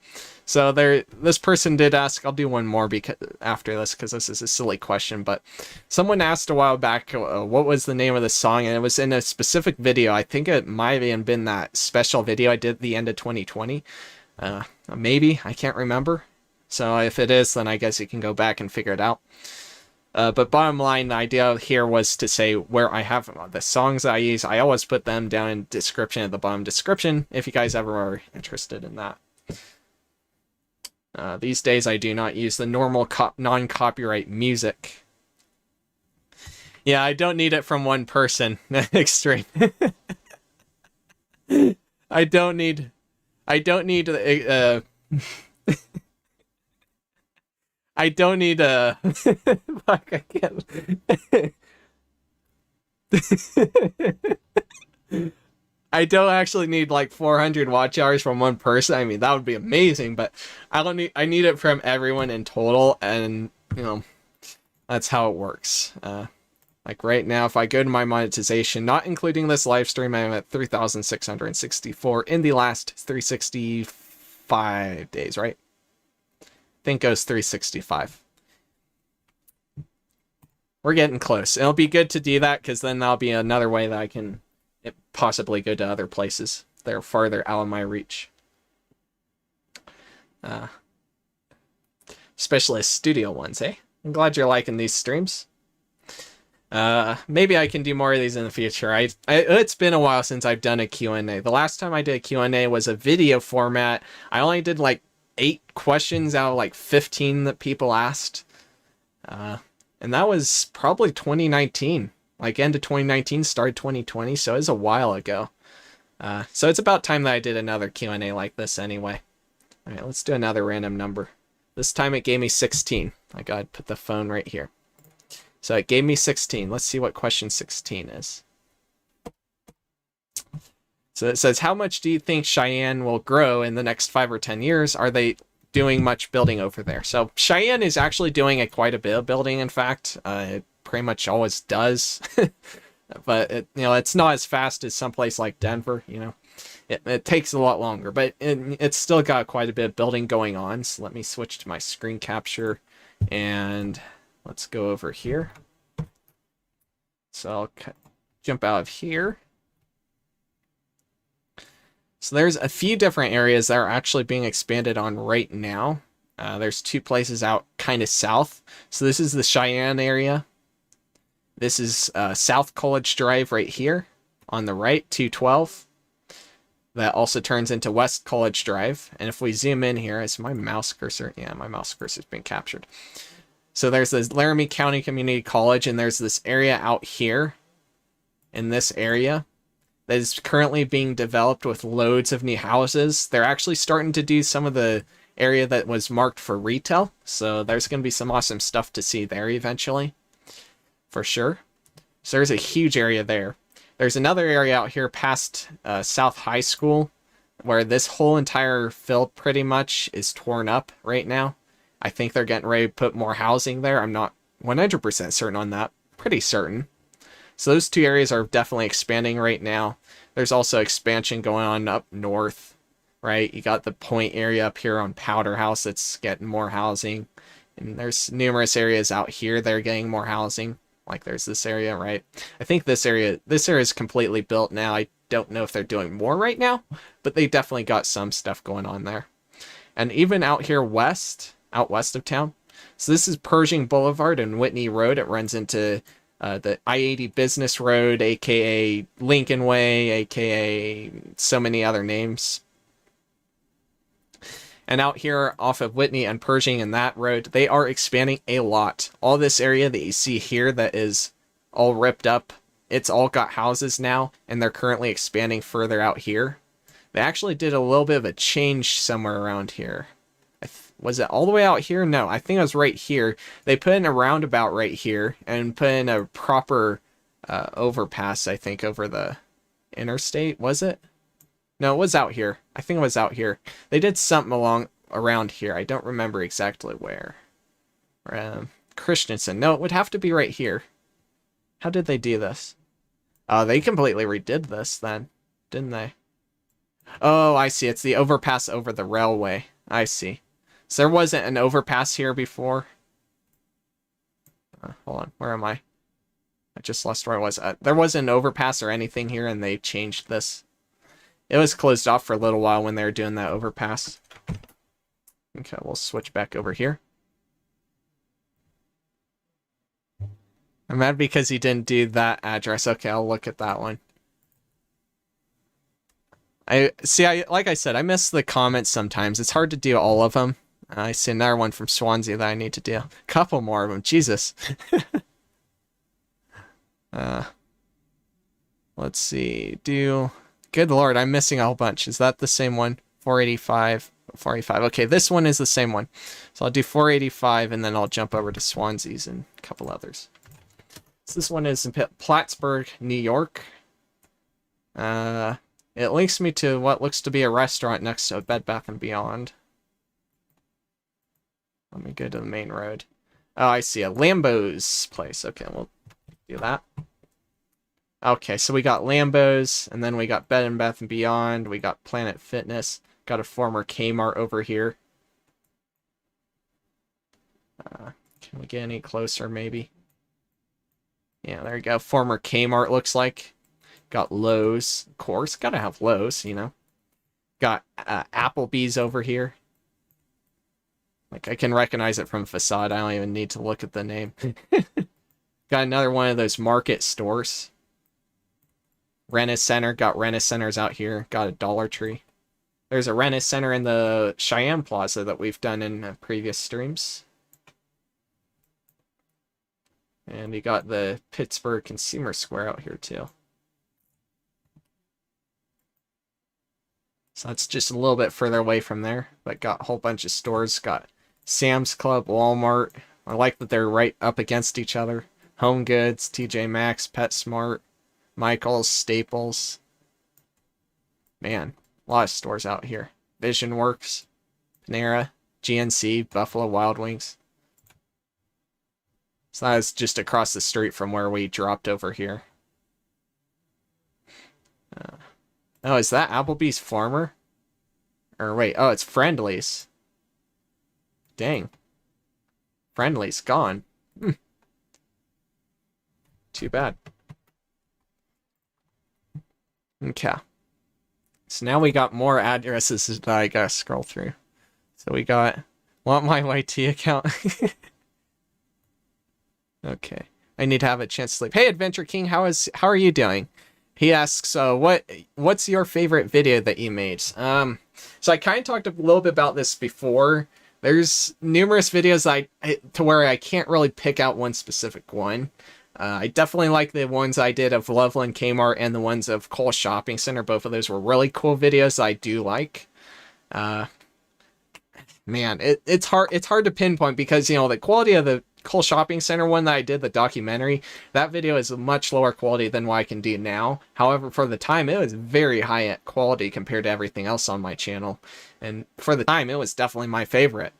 So this person did ask... I'll do one more after this because this is a silly question. But someone asked a while back what was the name of the song. And it was in a specific video. I think it might have been that special video I did at the end of 2020. Maybe. I can't remember. So if it is, then I guess you can go back and figure it out. But bottom line, the idea here was to say where I have the songs that I use. I always put them down in description at the bottom description if you guys ever are interested in that. These days I do not use the normal non-copyright music. Yeah, I don't need it from one person. Extreme. I don't need I don't need fuck, I can't. I don't actually need like 400 watch hours from one person. I mean, that would be amazing, but I need it from everyone in total, and you know, that's how it works. Like right now, if I go to my monetization, not including this live stream, I'm at 3,664 in the last 365 days, right? I think it goes 365. We're getting close. It'll be good to do that because then that'll be another way that I can possibly go to other places that are farther out of my reach. Especially studio ones, eh? I'm glad you're liking these streams. Maybe I can do more of these in the future. It's been a while since I've done a Q&A. The last time I did a Q&A was a video format. I only did like 8 questions out of like 15 that people asked. And that was probably 2019. Like end of 2019, started 2020, so it was a while ago. So it's about time that I did another Q&A like this anyway. Alright, let's do another random number. This time it gave me 16. I gotta put the phone right here. So it gave me 16. Let's see what question 16 is. So it says, how much do you think Cheyenne will grow in the next 5 or 10 years? Are they doing much building over there? So Cheyenne is actually doing quite a bit of building, in fact. It pretty much always does. But it's not as fast as someplace like Denver, It takes a lot longer, but it's still got quite a bit of building going on. So let me switch to my screen capture and let's go over here. So I'll jump out of here. So there's a few different areas that are actually being expanded on right now. There's 2 places out kind of south. So this is the Cheyenne area. This is South College Drive right here on the right, 212. That also turns into West College Drive. And if we zoom in here, is my mouse cursor? Yeah, my mouse cursor's been captured. So there's this Laramie County Community College, and there's this area out here in this area that is currently being developed with loads of new houses. They're actually starting to do some of the area that was marked for retail, so there's going to be some awesome stuff to see there eventually, for sure. So there's a huge area there. There's another area out here past South High School, where this whole entire field pretty much is torn up right now. I think they're getting ready to put more housing there. I'm not 100% certain on that. Pretty certain. So those two areas are definitely expanding right now. There's also expansion going on up north, right? You got the Point area up here on Powder House that's getting more housing. And there's numerous areas out here that are getting more housing. Like there's this area, right? I think this area is completely built now. I don't know if they're doing more right now, but they definitely got some stuff going on there. And even out here west, out west of town. So this is Pershing Boulevard and Whitney Road. It runs into the I-80 Business Road, aka Lincoln Way, aka so many other names. And out here off of Whitney and Pershing and that road, they are expanding a lot. All this area that you see here that is all ripped up, it's all got houses now, and they're currently expanding further out here. They actually did a little bit of a change somewhere around here. Was it all the way out here? No, I think it was right here. They put in a roundabout right here and put in a proper overpass, I think, over the interstate. Was it? No, it was out here. I think it was out here. They did something around here. I don't remember exactly where. Christensen. No, it would have to be right here. How did they do this? Oh, they completely redid this then, didn't they? Oh, I see. It's the overpass over the railway. I see. So there wasn't an overpass here before. Hold on. Where am I? I just lost where I was. There wasn't an overpass or anything here, and they changed this. It was closed off for a little while when they were doing that overpass. Okay, we'll switch back over here. I'm mad because he didn't do that address. Okay, I'll look at that one. Like I said, I miss the comments sometimes. It's hard to do all of them. I see another one from Swansea that I need to do. A couple more of them. Jesus. Let's see. Good Lord, I'm missing a whole bunch. Is that the same one? 485. 485. Okay, this one is the same one. So I'll do 485, and then I'll jump over to Swansea's and a couple others. So this one is in Plattsburgh, New York. It links me to what looks to be a restaurant next to a Bed Bath & Beyond. Let me go to the main road. Oh, I see a Lambo's place. Okay, we'll do that. Okay, so we got Lambo's, and then we got Bed Bath & Beyond. We got Planet Fitness. Got a former Kmart over here. Can we get any closer, maybe? Yeah, there you go. Former Kmart looks like. Got Lowe's, of course. Gotta have Lowe's, you know. Got Applebee's over here. Like, I can recognize it from facade. I don't even need to look at the name. Got another one of those market stores. Rent-A-Center. Got Rent-A-Centers out here. Got a Dollar Tree. There's a Rent-A-Center in the Cheyenne Plaza that we've done in previous streams. And you got the Pittsburgh Consumer Square out here, too. So that's just a little bit further away from there. But got a whole bunch of stores. Got Sam's Club, Walmart. I like that they're right up against each other. Home Goods, TJ Maxx, PetSmart, Michael's, Staples. Man, a lot of stores out here. Vision Works, Panera, GNC, Buffalo Wild Wings. So that was just across the street from where we dropped over here. Oh, is that Applebee's Farmer? Or wait, oh, it's Friendly's. Dang. Friendly's gone. Too bad. Okay. So now we got more addresses that I gotta scroll through. So we got Want My YT account. Okay. I need to have a chance to sleep. Hey Adventure King, how are you doing? He asks, what's your favorite video that you made? So I kind of talked a little bit about this before, There's numerous videos to where I can't really pick out one specific one. I definitely like the ones I did of Loveland Kmart and the ones of Kohl's Shopping Center. Both of those were really cool videos I do like. Man, it's hard to pinpoint because, the quality of the Kohl's Shopping Center one that I did, the documentary, that video is much lower quality than what I can do now. However, for the time, it was very high quality compared to everything else on my channel. And for the time, it was definitely my favorite.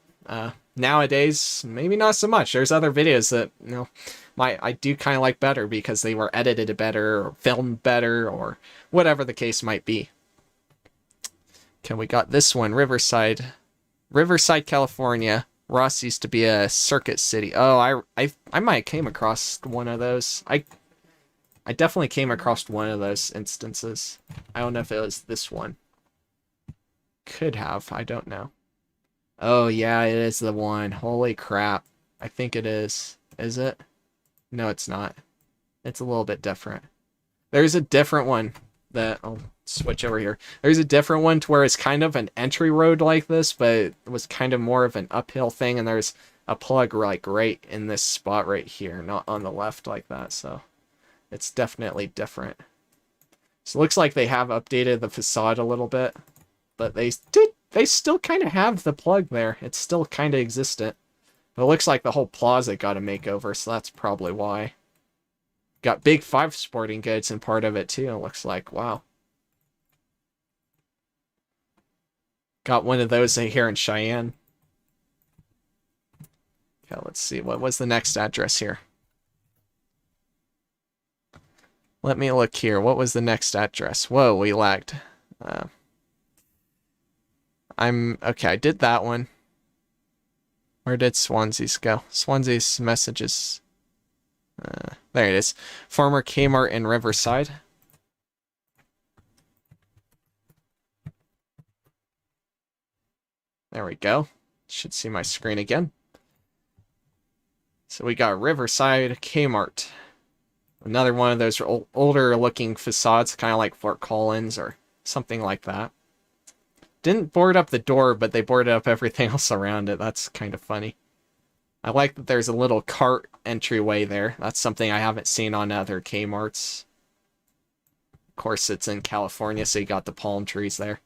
Nowadays, maybe not so much. There's other videos that, I do kind of like better because they were edited better or filmed better or whatever the case might be. Okay, we got this one, Riverside, California. Ross used to be a circuit city. Oh, I might have came across one of those. I definitely came across one of those instances. I don't know if it was this one. Could have, I don't know. Oh yeah, it is the one. Holy crap. I think it is. Is it? No, it's not. It's a little bit different. There's a different one that I'll switch over here. There's a different one to where it's kind of an entry road like this, but it was kind of more of an uphill thing, and there's a plug like right in this spot right here, not on the left like that, so it's definitely different. So it looks like they have updated the facade a little bit, but they still kind of have the plug there. It's still kind of existent. But it looks like the whole plaza got a makeover, so that's probably why. Got Big 5 sporting goods in part of it too, it looks like. Wow. Got one of those here in Cheyenne. Okay, let's see. What was the next address here? Let me look here. What was the next address? Whoa, we lagged. Okay, I did that one. Where did Swansea's go? Swansea's messages. There it is. Former Kmart in Riverside. There we go. Should see my screen again. So we got Riverside Kmart. Another one of those older looking facades, kind of like Fort Collins or something like that. Didn't board up the door, but they boarded up everything else around it. That's kind of funny. I like that there's a little cart entryway there. That's something I haven't seen on other Kmarts. Of course, it's in California, so you got the palm trees there.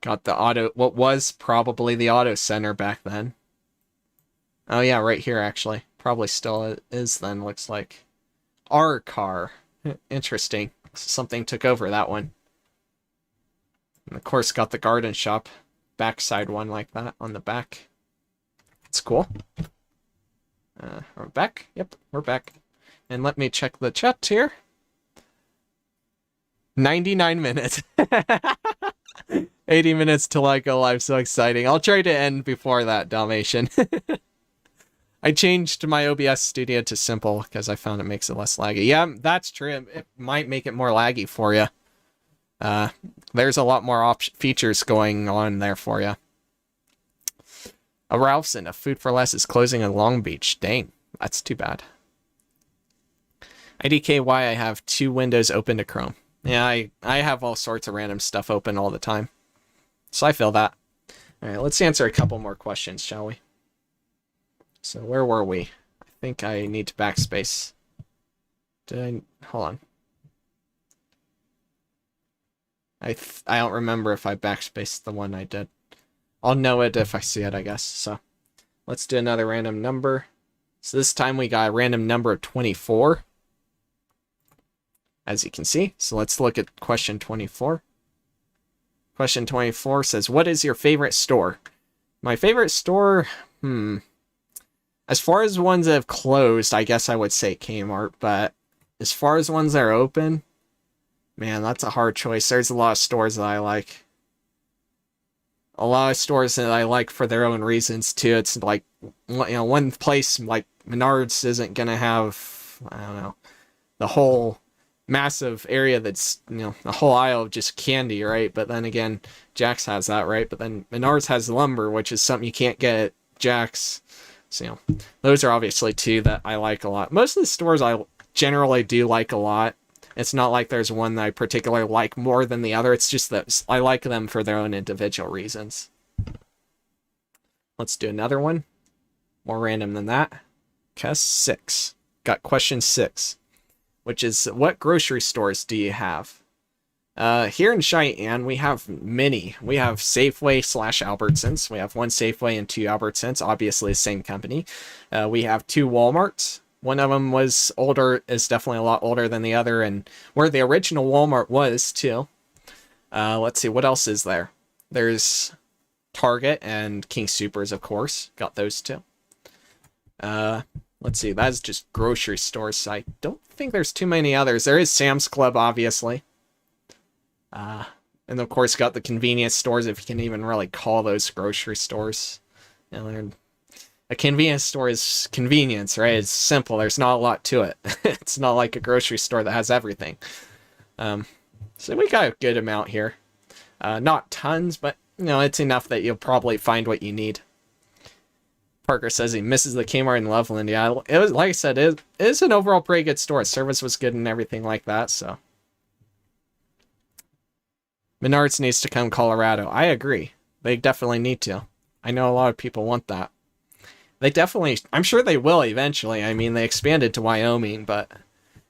Got the what was probably the auto center back then. Oh yeah, right here actually. Probably still is then, looks like. Our car. Interesting. Something took over that one. And of course got the garden shop. Backside one like that on the back. It's cool. We're back? Yep, we're back. And let me check the chat here. 99 minutes. 80 minutes till I go live. So exciting. I'll try to end before that, Dalmation. I changed my OBS studio to simple because I found it makes it less laggy. Yeah, that's true. It might make it more laggy for you. There's a lot more features going on there for you. A Ralph's and a Food for Less is closing in Long Beach. Dang, that's too bad. IDKY, I have 2 windows open to Chrome. Yeah, I have all sorts of random stuff open all the time. So I feel that. Alright, let's answer a couple more questions, shall we? So where were we? I think I need to backspace. Hold on. I don't remember if I backspaced the one I did. I'll know it if I see it, I guess. So let's do another random number. So this time we got a random number of 24. As you can see. So let's look at question 24. Question 24 says, what is your favorite store? My favorite store, as far as ones that have closed, I guess I would say Kmart, but as far as ones that are open, man, that's a hard choice. There's a lot of stores that I like. A lot of stores that I like for their own reasons, too. It's like, one place like Menards isn't going to have, I don't know, the whole massive area that's, the whole aisle of just candy, right? But then again, Jack's has that, right? But then Menards has lumber, which is something you can't get at Jack's. So, those are obviously 2 that I like a lot. Most of the stores I generally do like a lot. It's not like there's one that I particularly like more than the other. It's just that I like them for their own individual reasons. Let's do another one. More random than that. Cast 6. Got question 6, which is, what grocery stores do you have? Here in Cheyenne, we have many. We have Safeway / Albertsons. We have one Safeway and 2 Albertsons, obviously the same company. We have 2 Walmarts. One of them was older, is definitely a lot older than the other, and where the original Walmart was, too. Let's see, what else is there? There's Target and King Soopers, of course. Got those 2. Let's see, that's just grocery stores. I don't think there's too many others. There is Sam's Club, obviously. And of course, got the convenience stores, if you can even really call those grocery stores. You know, a convenience store is convenience, right? It's simple. There's not a lot to it. It's not like a grocery store that has everything. So we got a good amount here. Not tons, but you know, it's enough that you'll probably find what you need. Parker says he misses the Kmart in Loveland. Yeah, it was, like I said, it is an overall pretty good store. Service was good and everything like that, so. Menards needs to come Colorado. I agree. They definitely need to. I know a lot of people want that. They definitely, I'm sure they will eventually. I mean, they expanded to Wyoming, but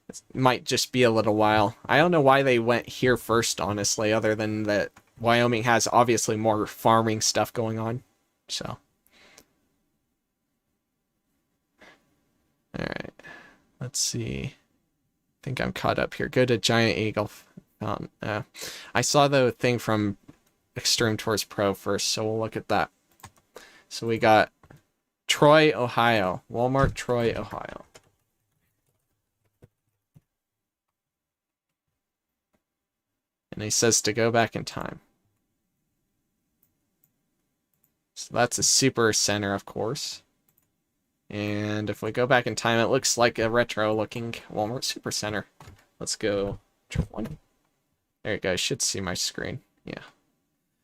it might just be a little while. I don't know why they went here first, honestly, other than that Wyoming has obviously more farming stuff going on. So. Alright. Let's see. I think I'm caught up here. Go to Giant Eagle. I saw the thing from Xtreme Tours Pro first, so we'll look at that. So we got Troy, Ohio. Walmart, Troy, Ohio. And he says to go back in time. So that's a super center, of course. And if we go back in time, it looks like a retro-looking Walmart super center. Let's go. One. There you go. You should see my screen. Yeah.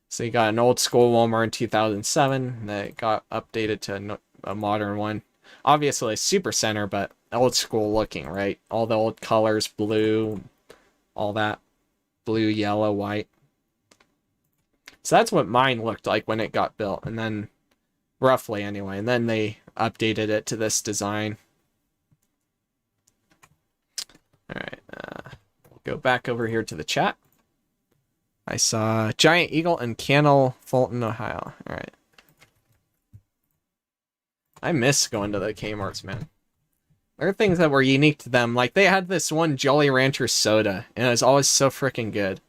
So you got an old school Walmart in 2007 that got updated to a modern one. Obviously a super center, but old school looking, right? All the old colors, blue, all that. Blue, yellow, white. So that's what mine looked like when it got built. And then, roughly anyway, and then they updated it to this design. Alright, we'll go back over here to the chat. I saw Giant Eagle and Cannell, Fulton, Ohio. Alright. I miss going to the Kmarts, man. There are things that were unique to them. Like, they had this one Jolly Rancher soda, and it was always so freaking good.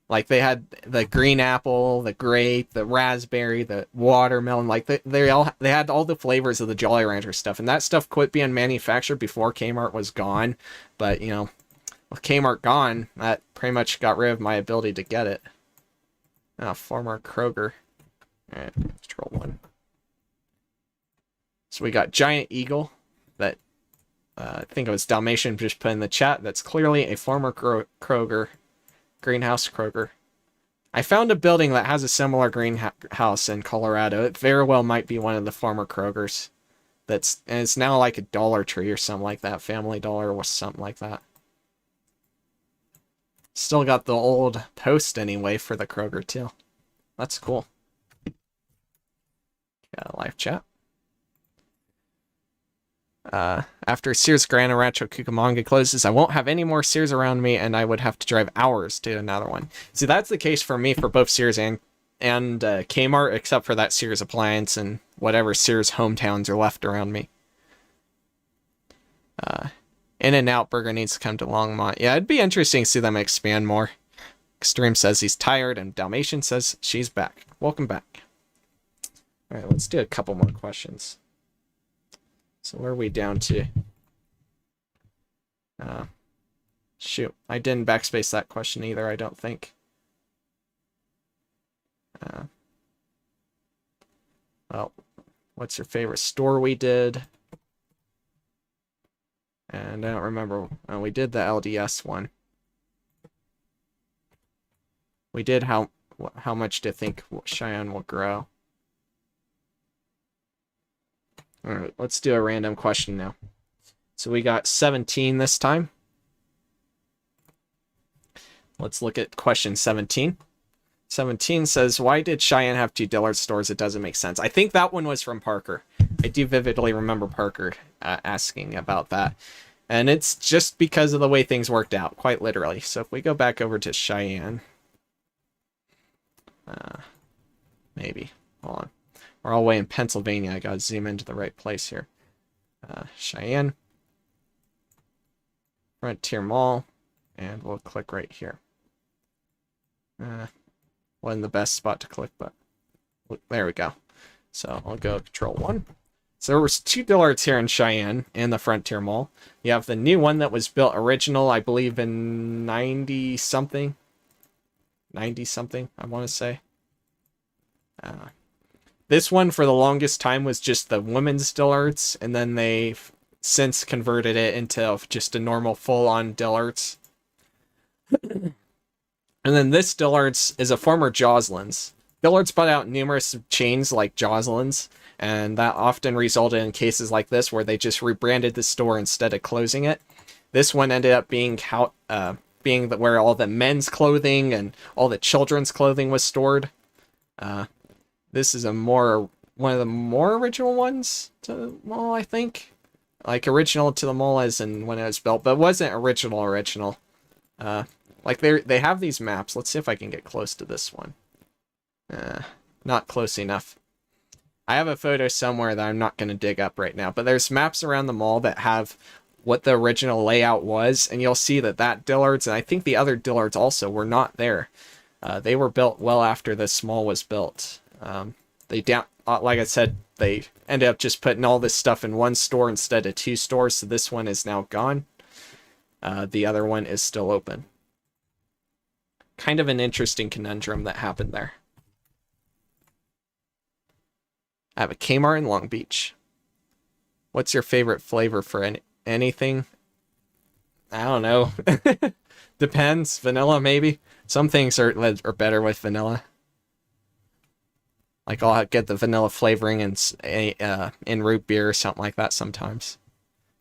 Like, they had the green apple, the grape, the raspberry, the watermelon. Like, they had all the flavors of the Jolly Rancher stuff. And that stuff quit being manufactured before Kmart was gone. But, you know, with Kmart gone, that pretty much got rid of my ability to get it. Ah, former Kroger. Alright, let's roll one. So we got Giant Eagle. That, I think it was Dalmation just put in the chat. That's clearly a former Kroger. Greenhouse Kroger. I found a building that has a similar greenhouse in Colorado. It very well might be one of the former Krogers. And it's now like a Dollar Tree or something like that. Family Dollar or something like that. Still got the old post anyway for the Kroger too. That's cool. Got a live chat. After Sears Grand and Rancho Cucamonga closes, I won't have any more Sears around me, and I would have to drive hours to another one. See, that's the case for me for both Sears and Kmart, except for that Sears appliance and whatever Sears hometowns are left around me. In-N-Out Burger needs to come to Longmont. Yeah, it'd be interesting to see them expand more. Extreme says he's tired, and Dalmatian says she's back. Welcome back. Alright, let's do a couple more questions. So where are we down to? Shoot, I didn't backspace that question either, I don't think. Well, what's your favorite store we did? And I don't remember. We did the LDS one. We did how much do you think Cheyenne will grow? Alright, let's do a random question now. So we got 17 this time. Let's look at question 17. 17 says, why did Cheyenne have 2 Dillard's stores? It doesn't make sense. I think that one was from Parker. I do vividly remember Parker asking about that. And it's just because of the way things worked out, quite literally. So if we go back over to Cheyenne. Maybe. Hold on. We're all the way in Pennsylvania. I gotta zoom into the right place here. Cheyenne. Frontier Mall. And we'll click right here. Wasn't the best spot to click, but there we go. So I'll go Control 1. So there was 2 Dillard's here in Cheyenne and the Frontier Mall. You have the new one that was built original, I believe, in 90-something. 90-something, I want to say. This one, for the longest time, was just the women's Dillard's, and then they've since converted it into just a normal full-on Dillard's. And then this Dillard's is a former Joslin's. Dillard's bought out numerous chains like Joslin's, and that often resulted in cases like this where they just rebranded the store instead of closing it. This one ended up being where all the men's clothing and all the children's clothing was stored. This is one of the more original ones to the mall, I think. Like original to the mall as in when it was built, but it wasn't original. Like they have these maps. Let's see if I can get close to this one. Not close enough. I have a photo somewhere that I'm not going to dig up right now, but there's maps around the mall that have what the original layout was, and you'll see that Dillard's, and I think the other Dillard's also, were not there. They were built well after this mall was built. Like I said, they ended up just putting all this stuff in one store instead of 2 stores, so this one is now gone. The other one is still open. Kind of an interesting conundrum that happened there. I have a Kmart in Long Beach. What's your favorite flavor for anything? I don't know. Depends. Vanilla, maybe. Some things are better with vanilla. Like I'll get the vanilla flavoring in root beer or something like that sometimes.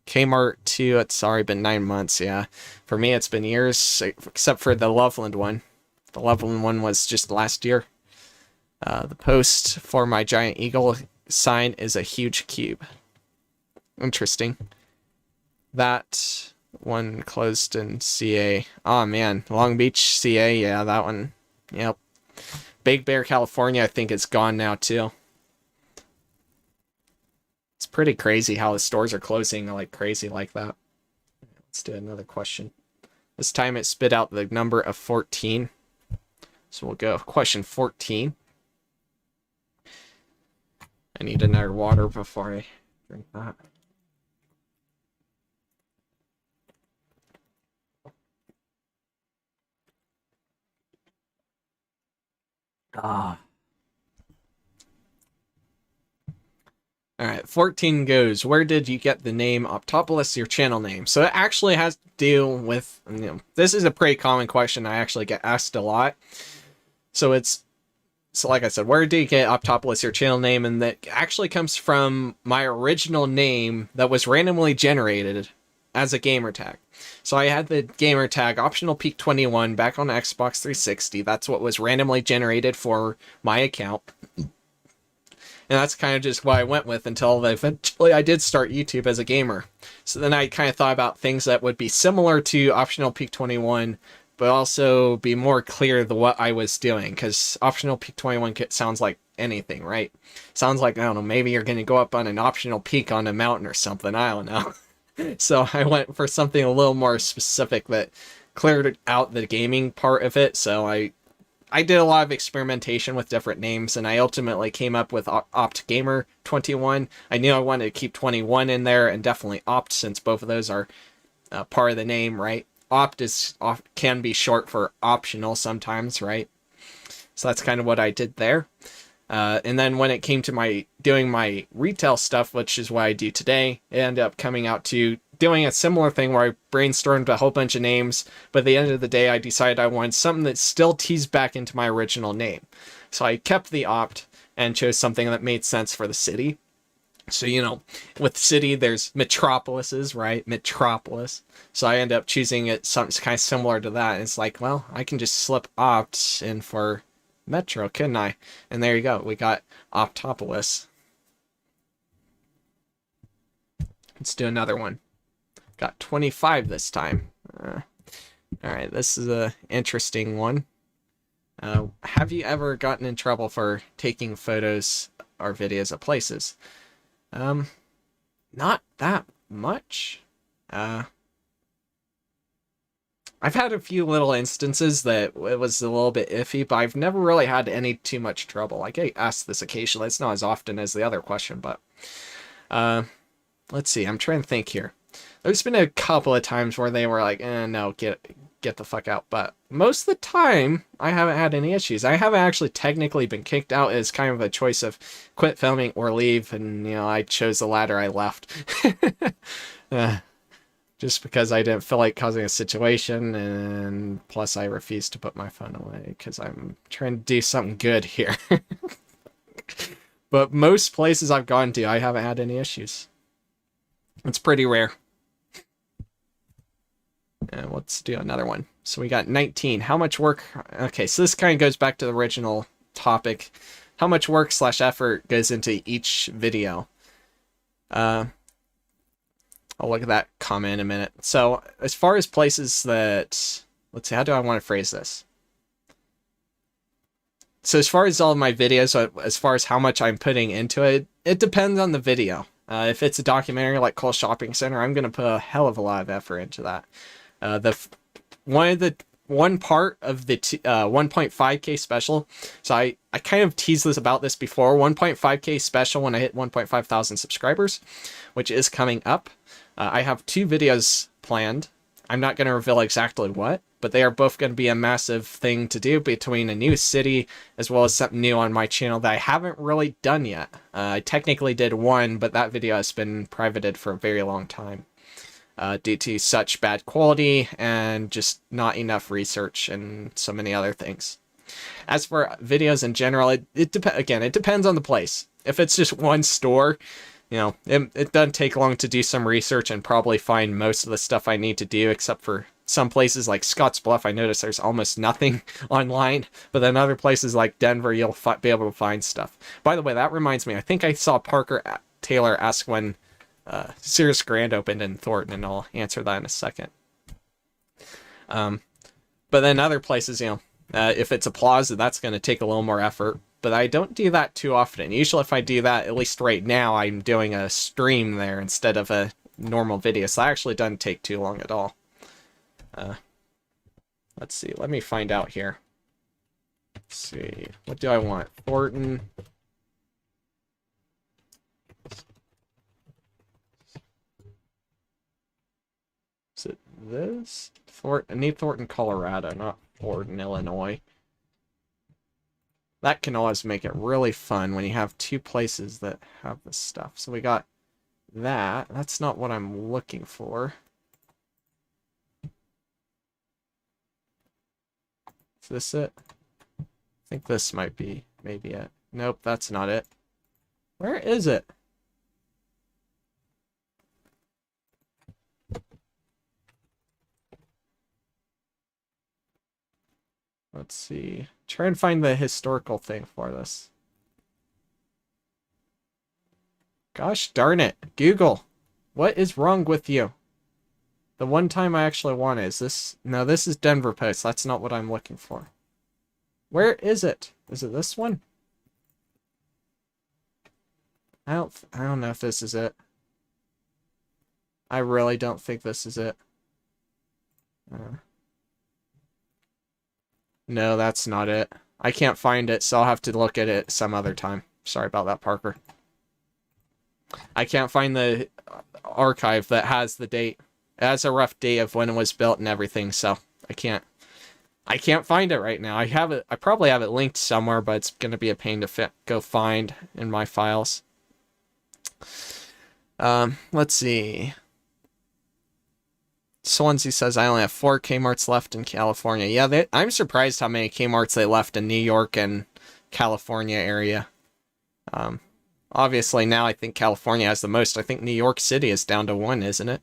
Kmart 2, it's already been 9 months, yeah. For me, it's been years, except for the Loveland one. The Loveland one was just last year. The post for my giant eagle sign is a huge cube. Interesting. That one closed in CA. Oh, man. Long Beach, CA, yeah, that one. Yep. Big Bear, California, I think it's gone now, too. It's pretty crazy how the stores are closing like crazy like that. Let's do another question. This time it spit out the number of 14. So we'll go question 14. I need another water before I drink that. Alright, 14 goes. Where did you get the name Optopolis, your channel name? So it actually has to do with, this is a pretty common question I actually get asked a lot. So like I said, where did you get Optopolis, your channel name? And that actually comes from my original name that was randomly generated as a gamer tag. So I had the gamer tag Optional Peak 21 back on Xbox 360. That's what was randomly generated for my account. And that's kind of just what I went with until eventually I did start YouTube as a gamer. So then I kind of thought about things that would be similar to Optional Peak 21, but also be more clear to what I was doing. Because Optional Peak 21 sounds like anything, right? Sounds like, I don't know, maybe you're going to go up on an optional peak on a mountain or something. I don't know. So I went for something a little more specific that cleared out the gaming part of it. So I did a lot of experimentation with different names, and I ultimately came up with OptGamer 21. I knew I wanted to keep 21 in there, and definitely Opt, since both of those are part of the name, right? Opt can be short for optional sometimes, right? So that's kind of what I did there. And then when it came to doing my retail stuff, which is what I do today, it ended up coming out to doing a similar thing where I brainstormed a whole bunch of names, but at the end of the day, I decided I wanted something that still teased back into my original name. So I kept the Opt and chose something that made sense for the city. So, you know, with city, there's metropolises, right? Metropolis. So I end up choosing it something kind of similar to that. It's like, well, I can just slip opt in for metro, couldn't I? And there you go. We got Optopolis. Let's do another one. Got 25 this time. All right, this is a interesting one. Have you ever gotten in trouble for taking photos or videos of places? Not that much. I've had a few little instances that it was a little bit iffy, but I've never really had any too much trouble. I get asked this occasionally. It's not as often as the other question, but let's see. I'm trying to think here. There's been a couple of times where they were like, no, get the fuck out. But most of the time, I haven't had any issues. I haven't actually technically been kicked out. As kind of a choice of quit filming or leave. And, you know, I chose the latter. I left. Just because I didn't feel like causing a situation. And plus, I refused to put my phone away because I'm trying to do something good here. But most places I've gone to, I haven't had any issues. It's pretty rare. And let's do another one. So we got 19. How much work? Okay, so this kind of goes back to the original topic. How much work / effort goes into each video? I'll look at that comment in a minute. So as far as places that... Let's see, how do I want to phrase this? So as far as all of my videos, as far as how much I'm putting into it, it depends on the video. If it's a documentary like Cole Shopping Center, I'm going to put a hell of a lot of effort into that. One part of the 1.5K special. So I kind of teased about this before. 1.5K special when I hit 1.5 thousand subscribers, which is coming up. I have 2 videos planned. I'm not going to reveal exactly what, but they are both going to be a massive thing to do between a new city as well as something new on my channel that I haven't really done yet. I technically did one, but that video has been privated for a very long time. Due to such bad quality and just not enough research and so many other things. As for videos in general, it depends on the place. If it's just one store, you know, it doesn't take long to do some research and probably find most of the stuff I need to do, except for some places like Scottsbluff. I notice there's almost nothing online, but then other places like Denver, you'll be able to find stuff. By the way, that reminds me, I think I saw Parker Taylor ask when Sears Grand opened in Thornton, and I'll answer that in a second. But then other places, you know, if it's a plaza, that's going to take a little more effort. But I don't do that too often. Usually if I do that, at least right now, I'm doing a stream there instead of a normal video. So that actually doesn't take too long at all. Let's see. Let me find out here. Let's see. What do I want? Thornton. Is it this? I need Thornton, Colorado, not Thornton, Illinois. That can always make it really fun when you have 2 places that have this stuff. So we got that. That's not what I'm looking for. Is this it? I think this might be maybe it. Nope, that's not it. Where is it? Let's see. Try and find the historical thing for this. Gosh darn it. Google. What is wrong with you? The one time I actually want it is this. No, this is Denver Post. That's not what I'm looking for. Where is it? Is it this one? I don't know if this is it. I really don't think this is it. No, that's not it. I can't find it, so I'll have to look at it some other time. Sorry about that, Parker. I can't find the archive that has the date. It has a rough date of when it was built and everything, so I can't find it right now. I probably have it linked somewhere, but it's going to be a pain to go find in my files. Let's see. Swansea says, I only have 4 Kmarts left in California. Yeah, I'm surprised how many Kmarts they left in New York and California area. Obviously, now I think California has the most. I think New York City is down to 1, isn't it?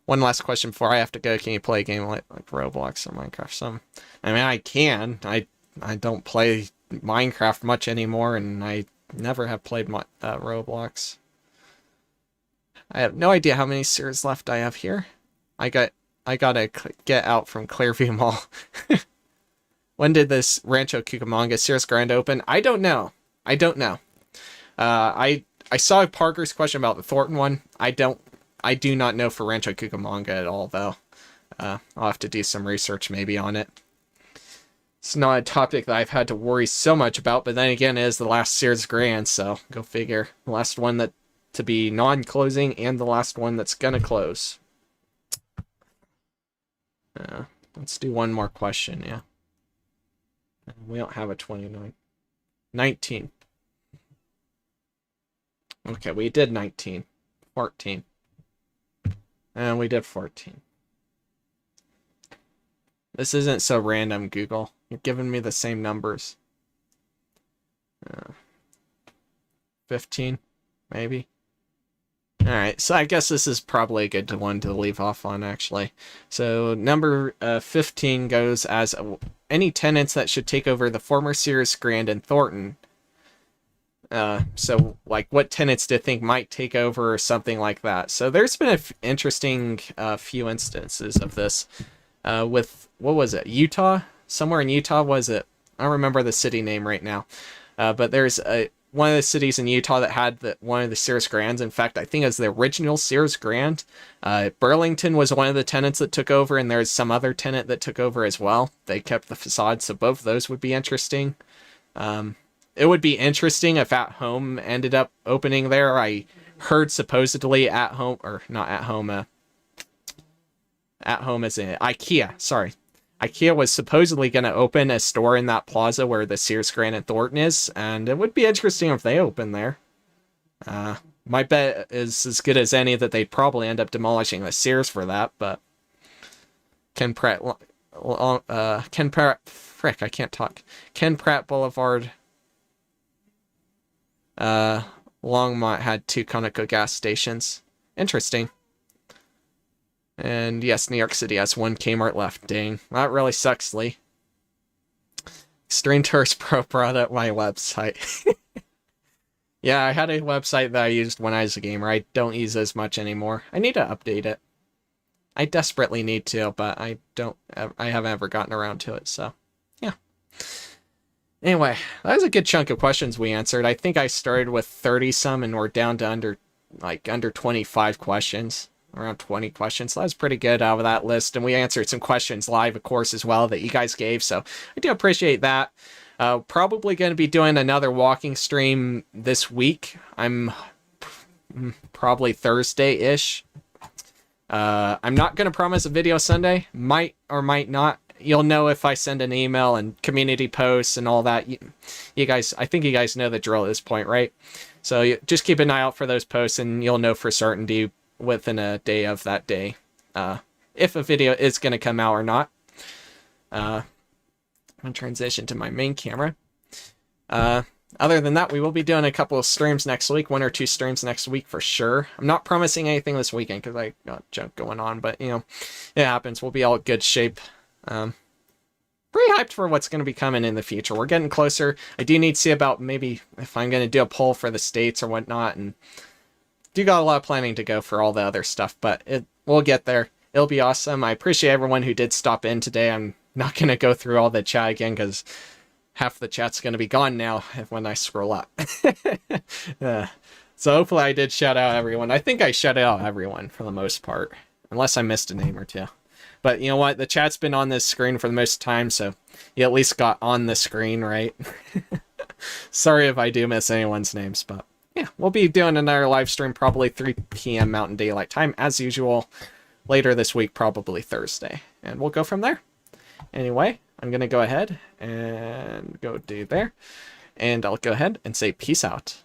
One last question before I have to go. Can you play a game like Roblox or Minecraft? I mean, I can. I don't play Minecraft much anymore, and I never have played Roblox. I have no idea how many Sears left I have here. I gotta get out from Clearview Mall. When did this Rancho Cucamonga Sears Grand open? I don't know. I saw Parker's question about the Thornton one. I do not know for Rancho Cucamonga at all, though. I'll have to do some research maybe on it. It's not a topic that I've had to worry so much about, but then again, it is the last Sears Grand, so go figure. The last one that to be non-closing and the last one that's gonna close. Let's do one more question, yeah. We don't have a 29. 19. Okay, we did 19. 14. And we did 14. This isn't so random, Google. You're giving me the same numbers. 15, maybe. Alright, so I guess this is probably a good one to leave off on, actually. So, number 15 goes as any tenants that should take over the former Sears Grand and Thornton. So, like, what tenants do you think might take over or something like that? So, there's been an interesting few instances of this. With, what was it, Utah? Somewhere in Utah, was it? I don't remember the city name right now. But there's one of the cities in Utah that had one of the Sears Grands. In fact, I think it was the original Sears Grand. Burlington was one of the tenants that took over, and there's some other tenant that took over as well. They kept the facade, so both of those would be interesting. It would be interesting if At Home ended up opening there. I heard supposedly At Home, or not At Home, At Home is in IKEA, sorry. IKEA was supposedly going to open a store in that plaza where the Sears Grand and Thornton is, and it would be interesting if they open there. My bet is as good as any that they'd probably end up demolishing the Sears for that, but Ken Pratt frick, I can't talk. Ken Pratt Boulevard, Longmont had 2 Conoco gas stations. Interesting. And yes, New York City has 1 Kmart left. Dang. That really sucks, Lee. Xtreme Tours Pro brought up my website. Yeah, I had a website that I used when I was a gamer. I don't use as much anymore. I need to update it. I desperately need to, but I haven't ever gotten around to it, so yeah. Anyway, that was a good chunk of questions we answered. I think I started with 30-some, and we're down to under 25 questions. Around 20 questions. So that was pretty good out of that list. And we answered some questions live, of course, as well that you guys gave. So I do appreciate that. Probably going to be doing another walking stream this week. I'm probably Thursday-ish. I'm not going to promise a video Sunday. Might or might not. You'll know if I send an email and community posts and all that. You guys, I think you guys know the drill at this point, right? So just keep an eye out for those posts and you'll know for certainty within a day of that day if a video is going to come out or not. I'm going to transition to my main camera. Other than that, we will be doing a couple of streams next week, 1 or 2 streams next week for sure. I'm not promising anything this weekend because I got junk going on, but you know, it happens. We'll be all good shape. Pretty hyped for what's going to be coming in the future. We're getting closer. I do need to see about maybe if I'm going to do a poll for the states or whatnot, and do got a lot of planning to go for all the other stuff, but we'll get there. It'll be awesome. I appreciate everyone who did stop in today. I'm not going to go through all the chat again because half the chat's going to be gone now when I scroll up. So hopefully I did shout out everyone. I think I shouted out everyone for the most part, unless I missed a name or two. But you know what? The chat's been on this screen for the most time, so you at least got on the screen, right? Sorry if I do miss anyone's names, but yeah, we'll be doing another live stream probably 3 p.m. Mountain Daylight Time, as usual, later this week, probably Thursday. And we'll go from there. Anyway, I'm going to go ahead and go do there. And I'll go ahead and say peace out.